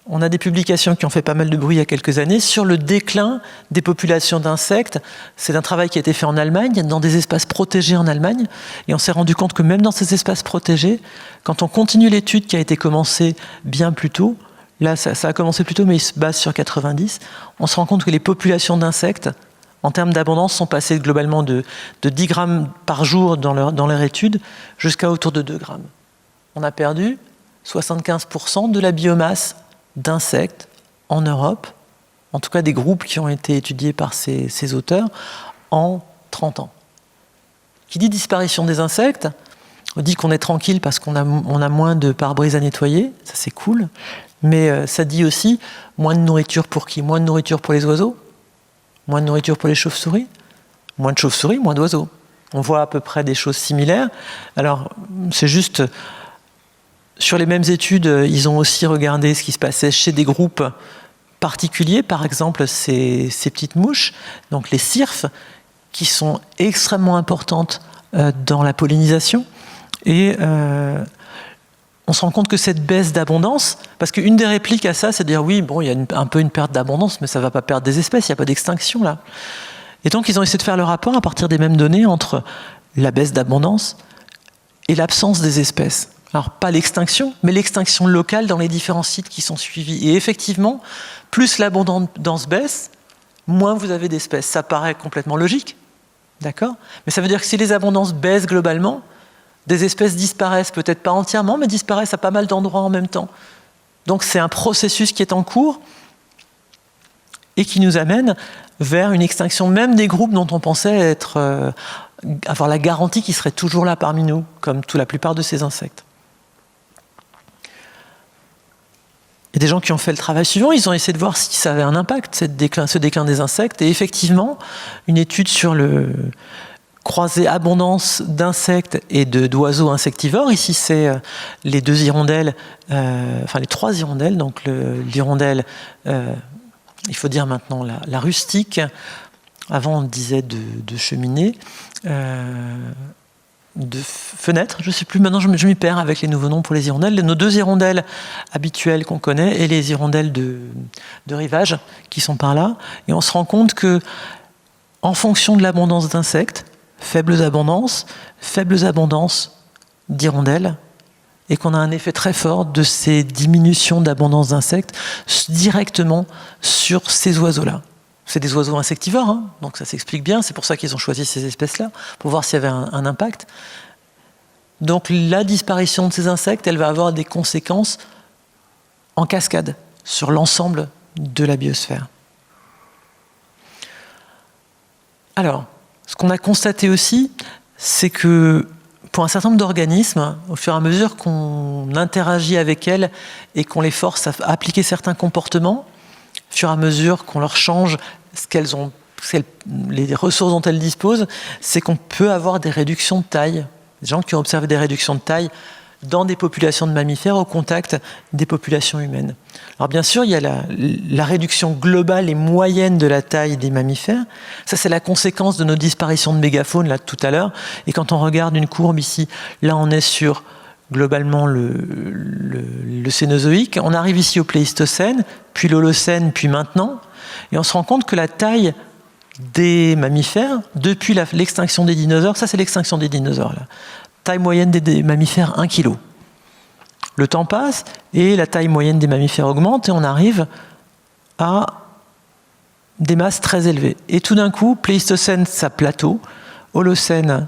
On a des publications qui ont fait pas mal de bruit il y a quelques années sur le déclin des populations d'insectes. C'est un travail qui a été fait en Allemagne, dans des espaces protégés en Allemagne. Et on s'est rendu compte que même dans ces espaces protégés, quand on continue l'étude qui a été commencée bien plus tôt, là ça a commencé plus tôt mais il se base sur 90, on se rend compte que les populations d'insectes, en termes d'abondance, sont passées globalement de 10 grammes par jour dans leur étude jusqu'à autour de 2 grammes. On a perdu 75% de la biomasse d'insectes en Europe, en tout cas des groupes qui ont été étudiés par ces auteurs, en 30 ans. Qui dit disparition des insectes, on dit qu'on est tranquille parce qu'on a moins de pare-brise à nettoyer, ça c'est cool, mais ça dit aussi moins de nourriture pour qui? Moins de nourriture pour les oiseaux, moins de nourriture pour les chauves-souris, moins de chauves-souris, moins d'oiseaux. On voit à peu près des choses similaires. Alors, c'est juste... Sur les mêmes études, ils ont aussi regardé ce qui se passait chez des groupes particuliers, par exemple ces petites mouches, donc les cirfes, qui sont extrêmement importantes dans la pollinisation. Et on se rend compte que cette baisse d'abondance, parce qu'une des répliques à ça, c'est de dire oui, bon, il y a un peu une perte d'abondance, mais ça ne va pas perdre des espèces, il n'y a pas d'extinction là. Et donc ils ont essayé de faire le rapport à partir des mêmes données entre la baisse d'abondance et l'absence des espèces. Alors, pas l'extinction, mais l'extinction locale dans les différents sites qui sont suivis. Et effectivement, plus l'abondance baisse, moins vous avez d'espèces. Ça paraît complètement logique, d'accord? Mais ça veut dire que si les abondances baissent globalement, des espèces disparaissent, peut-être pas entièrement, mais disparaissent à pas mal d'endroits en même temps. Donc c'est un processus qui est en cours et qui nous amène vers une extinction même des groupes dont on pensait avoir la garantie qu'ils seraient toujours là parmi nous, comme la plupart de ces insectes. Il y a des gens qui ont fait le travail suivant, ils ont essayé de voir si ça avait un impact, ce déclin des insectes. Et effectivement, une étude sur le croisé abondance d'insectes et d'oiseaux insectivores, ici c'est les deux hirondelles, enfin les trois hirondelles, donc l'hirondelle, il faut dire maintenant la rustique, avant on disait de cheminée, de fenêtre, je ne sais plus, maintenant je m'y perds avec les nouveaux noms pour les hirondelles, nos deux hirondelles habituelles qu'on connaît et les hirondelles de rivage qui sont par là, et on se rend compte que en fonction de l'abondance d'insectes, faibles abondances d'hirondelles, et qu'on a un effet très fort de ces diminutions d'abondance d'insectes directement sur ces oiseaux-là. C'est des oiseaux insectivores, hein, donc ça s'explique bien, c'est pour ça qu'ils ont choisi ces espèces-là, pour voir s'il y avait un impact. Donc la disparition de ces insectes, elle va avoir des conséquences en cascade sur l'ensemble de la biosphère. Alors, ce qu'on a constaté aussi, c'est que pour un certain nombre d'organismes, au fur et à mesure qu'on interagit avec elles et qu'on les force à appliquer certains comportements, au fur et à mesure qu'on leur change les ressources dont elles disposent, c'est qu'on peut avoir des réductions de taille. Des gens qui ont observé des réductions de taille dans des populations de mammifères au contact des populations humaines. Alors bien sûr, il y a la réduction globale et moyenne de la taille des mammifères. Ça, c'est la conséquence de nos disparitions de mégafaune, là, tout à l'heure. Et quand on regarde une courbe ici, là, on est sur globalement le Cénozoïque. On arrive ici au Pléistocène, puis l'Holocène, puis maintenant. Et on se rend compte que la taille des mammifères, depuis l'extinction des dinosaures, ça c'est l'extinction des dinosaures, là. Taille moyenne des mammifères, 1 kg. Le temps passe et la taille moyenne des mammifères augmente et on arrive à des masses très élevées. Et tout d'un coup, Pléistocène, ça plateau, Holocène,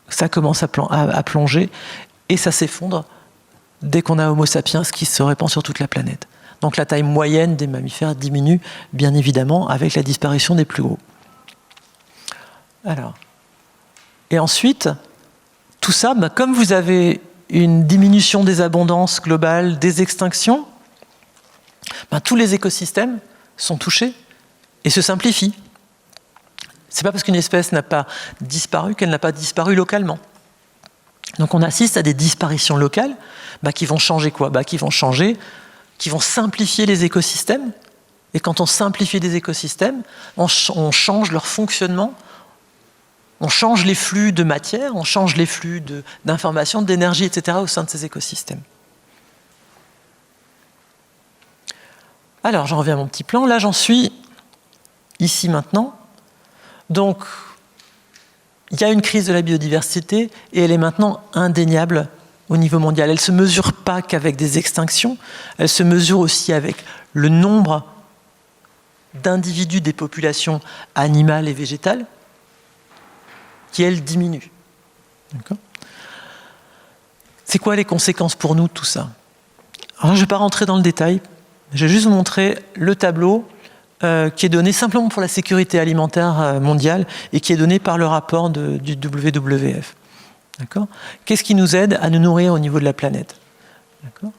ça commence à plonger et ça s'effondre dès qu'on a Homo sapiens qui se répand sur toute la planète. Donc la taille moyenne des mammifères diminue, bien évidemment, avec la disparition des plus gros. Alors, et ensuite, tout ça, comme vous avez une diminution des abondances globales, des extinctions, tous les écosystèmes sont touchés et se simplifient. C'est pas parce qu'une espèce n'a pas disparu qu'elle n'a pas disparu localement. Donc on assiste à des disparitions locales qui vont changer quoi ? Qui vont simplifier les écosystèmes. Et quand on simplifie des écosystèmes, on change leur fonctionnement, on change les flux de matière, on change les flux d'informations, d'énergie, etc. au sein de ces écosystèmes. Alors, j'en reviens à mon petit plan. Là, j'en suis ici maintenant. Donc, il y a une crise de la biodiversité et elle est maintenant indéniable au niveau mondial. Elle ne se mesure pas qu'avec des extinctions, elle se mesure aussi avec le nombre d'individus des populations animales et végétales qui, elles, diminuent. C'est quoi les conséquences pour nous de tout ça ? Alors, je ne vais pas rentrer dans le détail. Je vais juste vous montrer le tableau qui est donné simplement pour la sécurité alimentaire mondiale et qui est donné par le rapport du WWF. D'accord ? Qu'est-ce qui nous aide à nous nourrir au niveau de la planète ? D'accord ?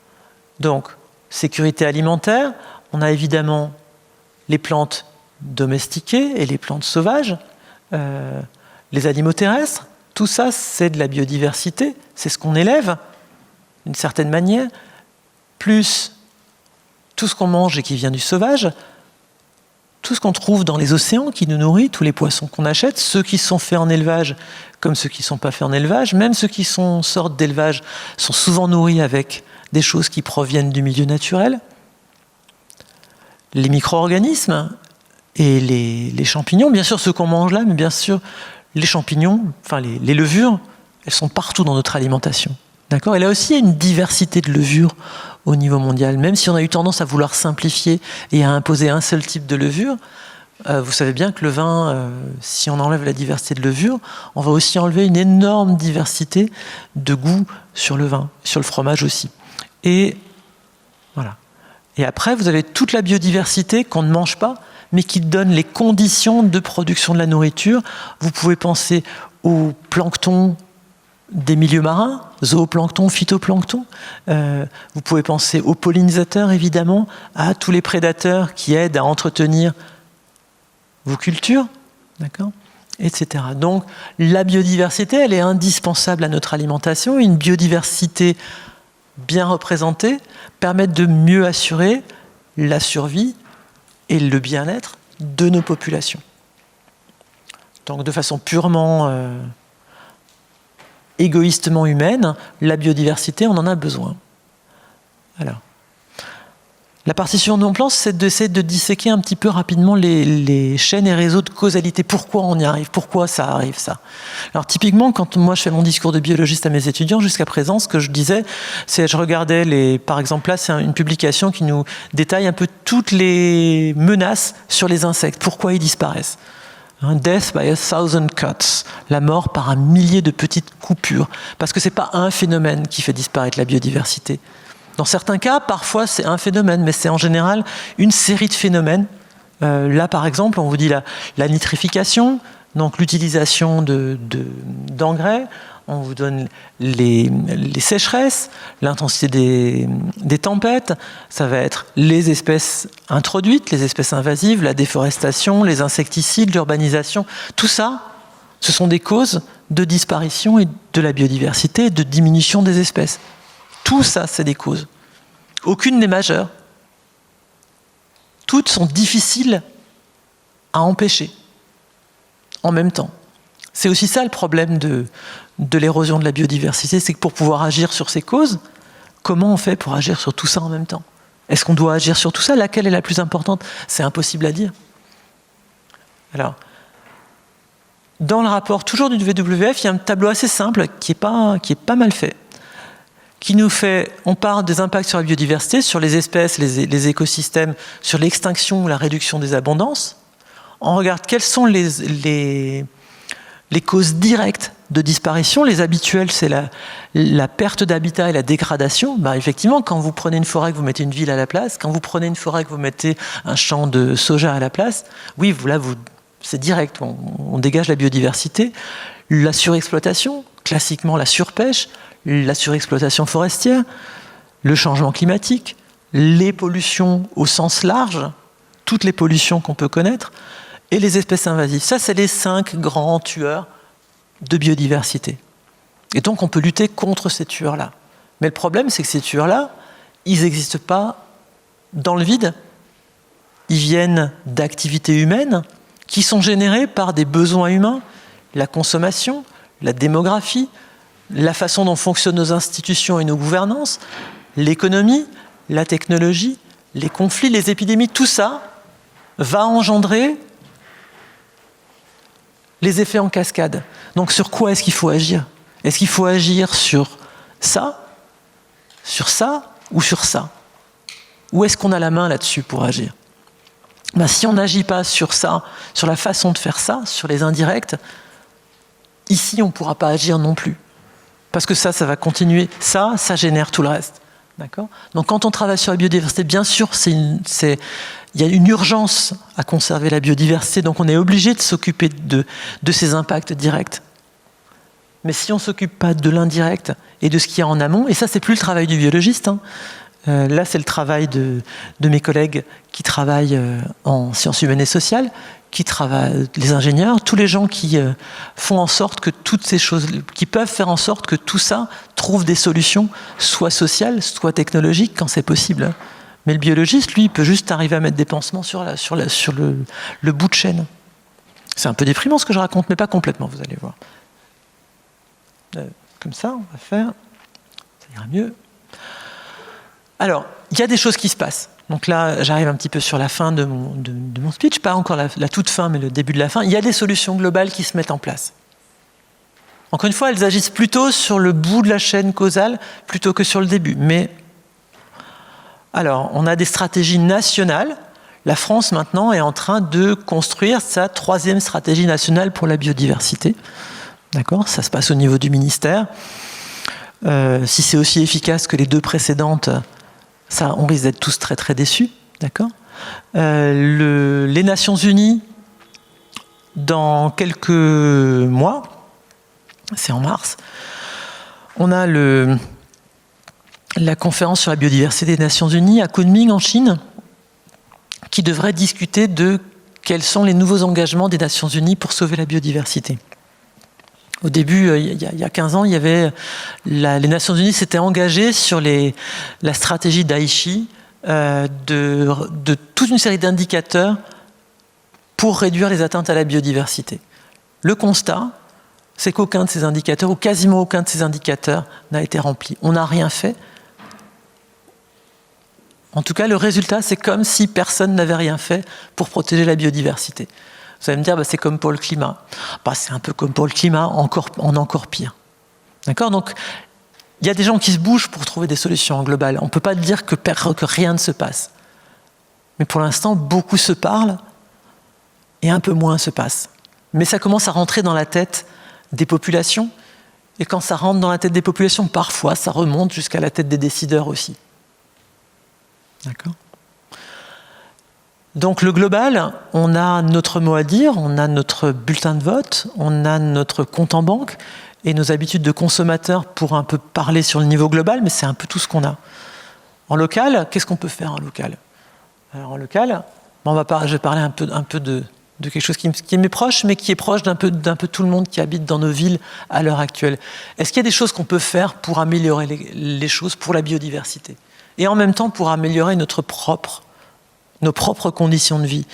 Donc, sécurité alimentaire, on a évidemment les plantes domestiquées et les plantes sauvages, les animaux terrestres. Tout ça, c'est de la biodiversité, c'est ce qu'on élève, d'une certaine manière, plus tout ce qu'on mange et qui vient du sauvage, tout ce qu'on trouve dans les océans qui nous nourrit, tous les poissons qu'on achète, ceux qui sont faits en élevage comme ceux qui ne sont pas faits en élevage, même ceux qui sortent d'élevage sont souvent nourris avec des choses qui proviennent du milieu naturel. Les micro-organismes et les champignons, bien sûr ceux qu'on mange là, mais bien sûr les champignons, enfin les levures, elles sont partout dans notre alimentation. D'accord ? Et là aussi, il y a une diversité de levures au niveau mondial. Même si on a eu tendance à vouloir simplifier et à imposer un seul type de levure, vous savez bien que le vin, si on enlève la diversité de levure, on va aussi enlever une énorme diversité de goût sur le vin, sur le fromage aussi. Et voilà. Et après, vous avez toute la biodiversité qu'on ne mange pas, mais qui donne les conditions de production de la nourriture. Vous pouvez penser au plancton des milieux marins, zooplancton, phytoplancton. Vous pouvez penser aux pollinisateurs, évidemment, à tous les prédateurs qui aident à entretenir vos cultures, d'accord, etc. Donc, la biodiversité, elle est indispensable à notre alimentation. Une biodiversité bien représentée permet de mieux assurer la survie et le bien-être de nos populations. Donc, de façon purement égoïstement humaine, la biodiversité, on en a besoin. Alors, la partie suivante de mon plan, c'est d'essayer de disséquer un petit peu rapidement les chaînes et réseaux de causalité. Pourquoi on y arrive ? Pourquoi ça arrive, ça ? Alors, typiquement, quand moi je fais mon discours de biologiste à mes étudiants, jusqu'à présent, ce que je disais, c'est je regardais par exemple, là, c'est une publication qui nous détaille un peu toutes les menaces sur les insectes. Pourquoi ils disparaissent ? Death by 1,000 cuts, la mort par un millier de petites coupures, parce que c'est pas un phénomène qui fait disparaître la biodiversité. Dans certains cas, parfois c'est un phénomène, mais c'est en général une série de phénomènes. Là, par exemple, on vous dit la nitrification, donc l'utilisation d'engrais. On vous donne les sécheresses, l'intensité des tempêtes, ça va être les espèces introduites, les espèces invasives, la déforestation, les insecticides, l'urbanisation. Tout ça, ce sont des causes de disparition et de la biodiversité, de diminution des espèces. Tout ça, c'est des causes. Aucune n'est majeure. Toutes sont difficiles à empêcher en même temps. C'est aussi ça le problème de l'érosion de la biodiversité, c'est que pour pouvoir agir sur ces causes, comment on fait pour agir sur tout ça en même temps ? Est-ce qu'on doit agir sur tout ça ? Laquelle est la plus importante ? C'est impossible à dire. Alors, dans le rapport toujours du WWF, il y a un tableau assez simple qui est pas mal fait, qui nous fait, on part des impacts sur la biodiversité, sur les espèces, les écosystèmes, sur l'extinction ou la réduction des abondances. On regarde quelles sont les causes directes de disparition. Les habituelles, c'est la perte d'habitat et la dégradation. Effectivement, quand vous prenez une forêt, que vous mettez une ville à la place, quand vous prenez une forêt, que vous mettez un champ de soja à la place, oui, c'est direct, on dégage la biodiversité. La surexploitation, classiquement la surpêche, la surexploitation forestière, le changement climatique, les pollutions au sens large, toutes les pollutions qu'on peut connaître, et les espèces invasives. Ça, c'est les 5 grands tueurs de biodiversité. Et donc on peut lutter contre ces tueurs-là. Mais le problème, c'est que ces tueurs-là, ils n'existent pas dans le vide. Ils viennent d'activités humaines qui sont générées par des besoins humains, la consommation, la démographie, la façon dont fonctionnent nos institutions et nos gouvernances, l'économie, la technologie, les conflits, les épidémies, tout ça va engendrer les effets en cascade. Donc sur quoi est-ce qu'il faut agir? Est-ce qu'il faut agir sur ça ou sur ça? Où est-ce qu'on a la main là-dessus pour agir? Si on n'agit pas sur ça, sur la façon de faire ça, sur les indirects, ici on ne pourra pas agir non plus. Parce que ça va continuer. Ça génère tout le reste. D'accord ? Donc quand on travaille sur la biodiversité, bien sûr, il y a une urgence à conserver la biodiversité, donc on est obligé de s'occuper de ces impacts directs. Mais si on ne s'occupe pas de l'indirect et de ce qu'il y a en amont, et ça c'est plus le travail du biologiste, là c'est le travail de mes collègues qui travaillent en sciences humaines et sociales, qui travaillent, les ingénieurs, tous les gens qui font en sorte que toutes ces choses, qui peuvent faire en sorte que tout ça trouve des solutions, soit sociales, soit technologiques, quand c'est possible. Mais le biologiste, lui, il peut juste arriver à mettre des pansements sur le bout de chaîne. C'est un peu déprimant ce que je raconte, mais pas complètement, vous allez voir. Comme ça, on va faire, ça ira mieux. Alors, il y a des choses qui se passent. Donc là, j'arrive un petit peu sur la fin de mon speech, pas encore la toute fin, mais le début de la fin. Il y a des solutions globales qui se mettent en place. Encore une fois, elles agissent plutôt sur le bout de la chaîne causale plutôt que sur le début. Mais alors, on a des stratégies nationales. La France, maintenant, est en train de construire sa 3e stratégie nationale pour la biodiversité. D'accord ? Ça se passe au niveau du ministère. Si c'est aussi efficace que les 2 précédentes, ça, on risque d'être tous très très déçus, d'accord ? Les Nations Unies, dans quelques mois, c'est en mars, on a la conférence sur la biodiversité des Nations Unies à Kunming en Chine, qui devrait discuter de quels sont les nouveaux engagements des Nations Unies pour sauver la biodiversité. Au début, il y a 15 ans, les Nations Unies s'étaient engagées sur la stratégie d'Aichi de toute une série d'indicateurs pour réduire les atteintes à la biodiversité. Le constat, c'est qu'aucun de ces indicateurs, ou quasiment aucun de ces indicateurs, n'a été rempli. On n'a rien fait. En tout cas, le résultat, c'est comme si personne n'avait rien fait pour protéger la biodiversité. Vous allez me dire, c'est comme pour le climat. C'est un peu comme pour le climat, encore pire. D'accord ? Donc, il y a des gens qui se bougent pour trouver des solutions globales. On ne peut pas dire que rien ne se passe. Mais pour l'instant, beaucoup se parlent et un peu moins se passe. Mais ça commence à rentrer dans la tête des populations. Et quand ça rentre dans la tête des populations, parfois, ça remonte jusqu'à la tête des décideurs aussi. D'accord ? Donc le global, on a notre mot à dire, on a notre bulletin de vote, on a notre compte en banque et nos habitudes de consommateurs pour un peu parler sur le niveau global, mais c'est un peu tout ce qu'on a. En local, qu'est-ce qu'on peut faire en local ? Alors en local, je vais parler un peu de quelque chose qui m'est proche, mais qui est proche d'un peu tout le monde qui habite dans nos villes à l'heure actuelle. Est-ce qu'il y a des choses qu'on peut faire pour améliorer les choses pour la biodiversité ? Et en même temps pour améliorer nos propres conditions de vie.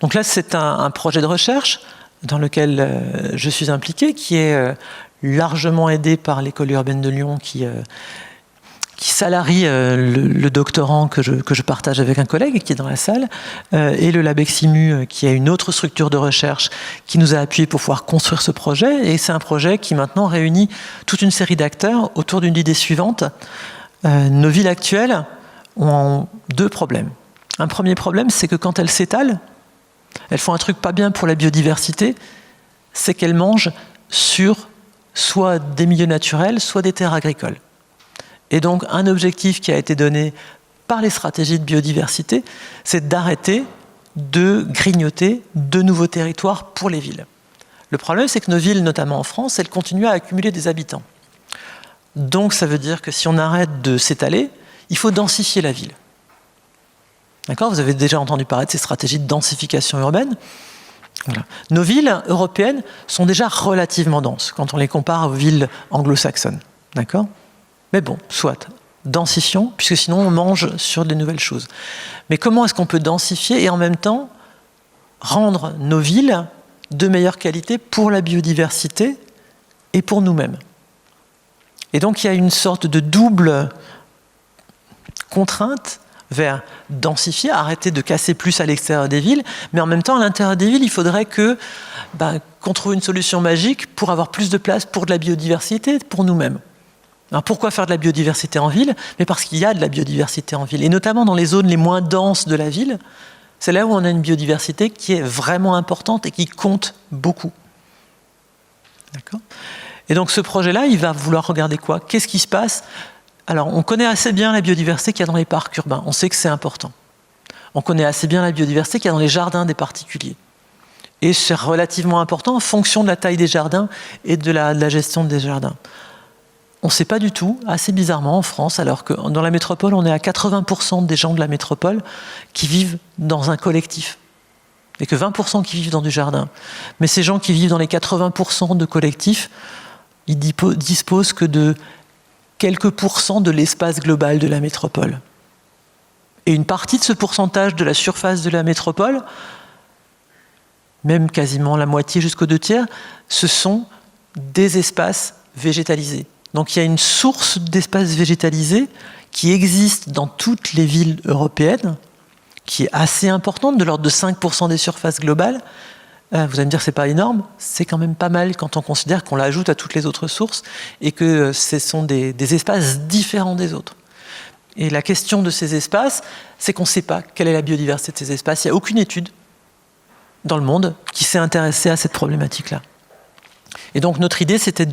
Donc là, c'est un projet de recherche dans lequel je suis impliqué, qui est largement aidé par l'École urbaine de Lyon, qui salarie le doctorant que je partage avec un collègue qui est dans la salle, et le Labeximu, qui est une autre structure de recherche qui nous a appuyés pour pouvoir construire ce projet. Et c'est un projet qui maintenant réunit toute une série d'acteurs autour d'une idée suivante. Nos villes actuelles ont 2 problèmes. Un premier problème, c'est que quand elles s'étalent, elles font un truc pas bien pour la biodiversité, c'est qu'elles mangent sur soit des milieux naturels, soit des terres agricoles. Et donc, un objectif qui a été donné par les stratégies de biodiversité, c'est d'arrêter de grignoter de nouveaux territoires pour les villes. Le problème, c'est que nos villes, notamment en France, elles continuent à accumuler des habitants. Donc, ça veut dire que si on arrête de s'étaler, il faut densifier la ville. D'accord ? Vous avez déjà entendu parler de ces stratégies de densification urbaine. Voilà. Nos villes européennes sont déjà relativement denses quand on les compare aux villes anglo-saxonnes. D'accord ? Mais bon, soit. Densifions, puisque sinon on mange sur de nouvelles choses. Mais comment est-ce qu'on peut densifier et en même temps rendre nos villes de meilleure qualité pour la biodiversité et pour nous-mêmes ? Et donc il y a une sorte de double contrainte vers densifier, arrêter de casser plus à l'extérieur des villes, mais en même temps, à l'intérieur des villes, il faudrait qu'on trouve une solution magique pour avoir plus de place pour de la biodiversité, pour nous-mêmes. Alors pourquoi faire de la biodiversité en ville ? Mais parce qu'il y a de la biodiversité en ville, et notamment dans les zones les moins denses de la ville, c'est là où on a une biodiversité qui est vraiment importante et qui compte beaucoup. D'accord ? Et donc ce projet-là, il va vouloir regarder quoi ? Qu'est-ce qui se passe ? Alors, on connaît assez bien la biodiversité qu'il y a dans les parcs urbains. On sait que c'est important. On connaît assez bien la biodiversité qu'il y a dans les jardins des particuliers. Et c'est relativement important en fonction de la taille des jardins et de la gestion des jardins. On ne sait pas du tout, assez bizarrement en France, alors que dans la métropole, on est à 80% des gens de la métropole qui vivent dans un collectif. Et que 20% qui vivent dans du jardin. Mais ces gens qui vivent dans les 80% de collectifs, ils disposent que de quelques pourcents de l'espace global de la métropole. Et une partie de ce pourcentage de la surface de la métropole, même quasiment la moitié jusqu'aux 2/3, ce sont des espaces végétalisés. Donc il y a une source d'espaces végétalisés qui existe dans toutes les villes européennes, qui est assez importante, de l'ordre de 5% des surfaces globales. Vous allez me dire, c'est pas énorme, c'est quand même pas mal quand on considère qu'on l'ajoute à toutes les autres sources et que ce sont des espaces différents des autres. Et la question de ces espaces, c'est qu'on ne sait pas quelle est la biodiversité de ces espaces. Il n'y a aucune étude dans le monde qui s'est intéressée à cette problématique-là. Et donc notre idée, c'était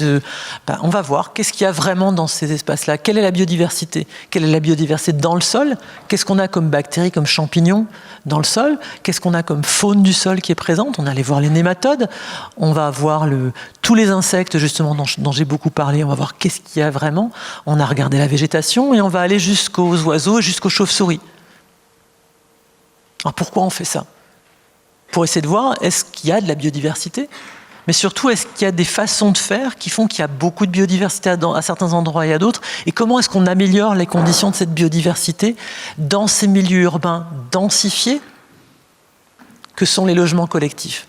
on va voir qu'est-ce qu'il y a vraiment dans ces espaces-là. Quelle est la biodiversité ? Quelle est la biodiversité dans le sol ? Qu'est-ce qu'on a comme bactéries, comme champignons dans le sol ? Qu'est-ce qu'on a comme faune du sol qui est présente ? On allait voir les nématodes, on va voir tous les insectes justement dont j'ai beaucoup parlé, on va voir qu'est-ce qu'il y a vraiment. On a regardé la végétation et on va aller jusqu'aux oiseaux et jusqu'aux chauves-souris. Alors pourquoi on fait ça ? Pour essayer de voir, est-ce qu'il y a de la biodiversité ? Mais surtout, est-ce qu'il y a des façons de faire qui font qu'il y a beaucoup de biodiversité à certains endroits et à d'autres ? Et comment est-ce qu'on améliore les conditions de cette biodiversité dans ces milieux urbains densifiés que sont les logements collectifs ?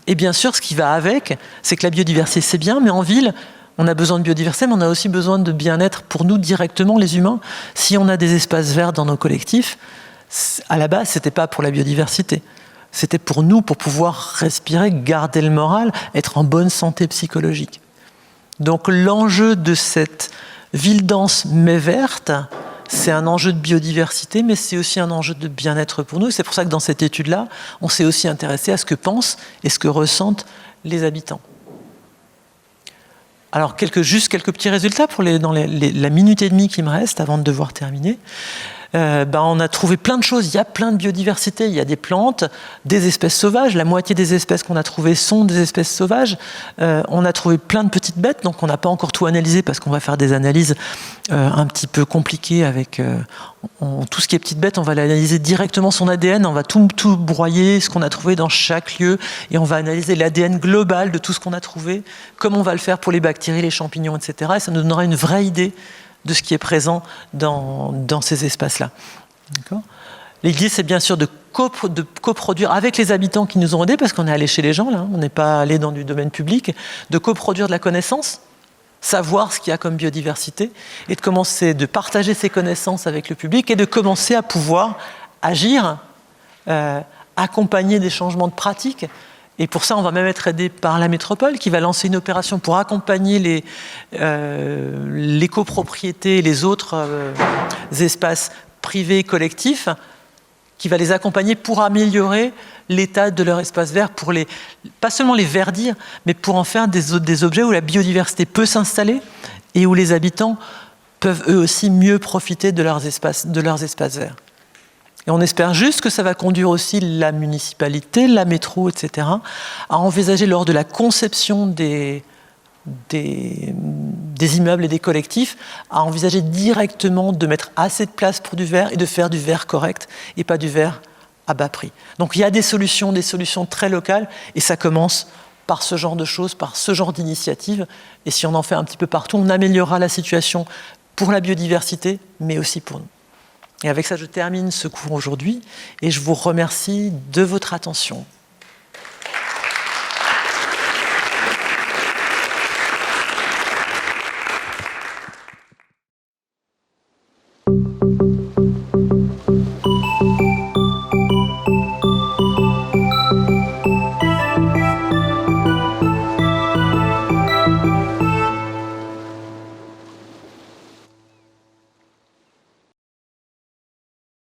Et bien sûr, ce qui va avec, c'est que la biodiversité, c'est bien, mais en ville, on a besoin de biodiversité, mais on a aussi besoin de bien-être pour nous directement, les humains. Si on a des espaces verts dans nos collectifs, à la base, ce n'était pas pour la biodiversité. C'était pour nous, pour pouvoir respirer, garder le moral, être en bonne santé psychologique. Donc l'enjeu de cette ville dense mais verte, c'est un enjeu de biodiversité, mais c'est aussi un enjeu de bien-être pour nous. Et c'est pour ça que dans cette étude-là, on s'est aussi intéressé à ce que pensent et ce que ressentent les habitants. Alors juste quelques petits résultats dans la minute et demie qui me reste avant de devoir terminer. On a trouvé plein de choses, il y a plein de biodiversité, il y a des plantes, des espèces sauvages, la moitié des espèces qu'on a trouvées sont des espèces sauvages, on a trouvé plein de petites bêtes, donc on n'a pas encore tout analysé parce qu'on va faire des analyses un petit peu compliquées avec tout ce qui est petites bêtes, on va l'analyser directement son ADN, on va tout broyer, ce qu'on a trouvé dans chaque lieu, et on va analyser l'ADN global de tout ce qu'on a trouvé, comme on va le faire pour les bactéries, les champignons, etc. Et ça nous donnera une vraie idée de ce qui est présent dans ces espaces-là. D'accord ? L'idée, c'est bien sûr de coproduire avec les habitants qui nous ont aidés, parce qu'on est allé chez les gens, là, on n'est pas allé dans du domaine public, de coproduire de la connaissance, savoir ce qu'il y a comme biodiversité, et de commencer de partager ces connaissances avec le public, et de commencer à pouvoir agir, accompagner des changements de pratiques. Et pour ça, on va même être aidé par la métropole qui va lancer une opération pour accompagner les copropriétés et les autres espaces privés et collectifs, qui va les accompagner pour améliorer l'état de leur espace vert, pour pas seulement les verdir, mais pour en faire des objets où la biodiversité peut s'installer et où les habitants peuvent eux aussi mieux profiter de leurs espaces verts. Et on espère juste que ça va conduire aussi la municipalité, la métro, etc., à envisager lors de la conception des immeubles et des collectifs, à envisager directement de mettre assez de place pour du verre et de faire du verre correct et pas du verre à bas prix. Donc il y a des solutions très locales, et ça commence par ce genre de choses, par ce genre d'initiatives. Et si on en fait un petit peu partout, on améliorera la situation pour la biodiversité, mais aussi pour nous. Et avec ça, je termine ce cours aujourd'hui, et je vous remercie de votre attention.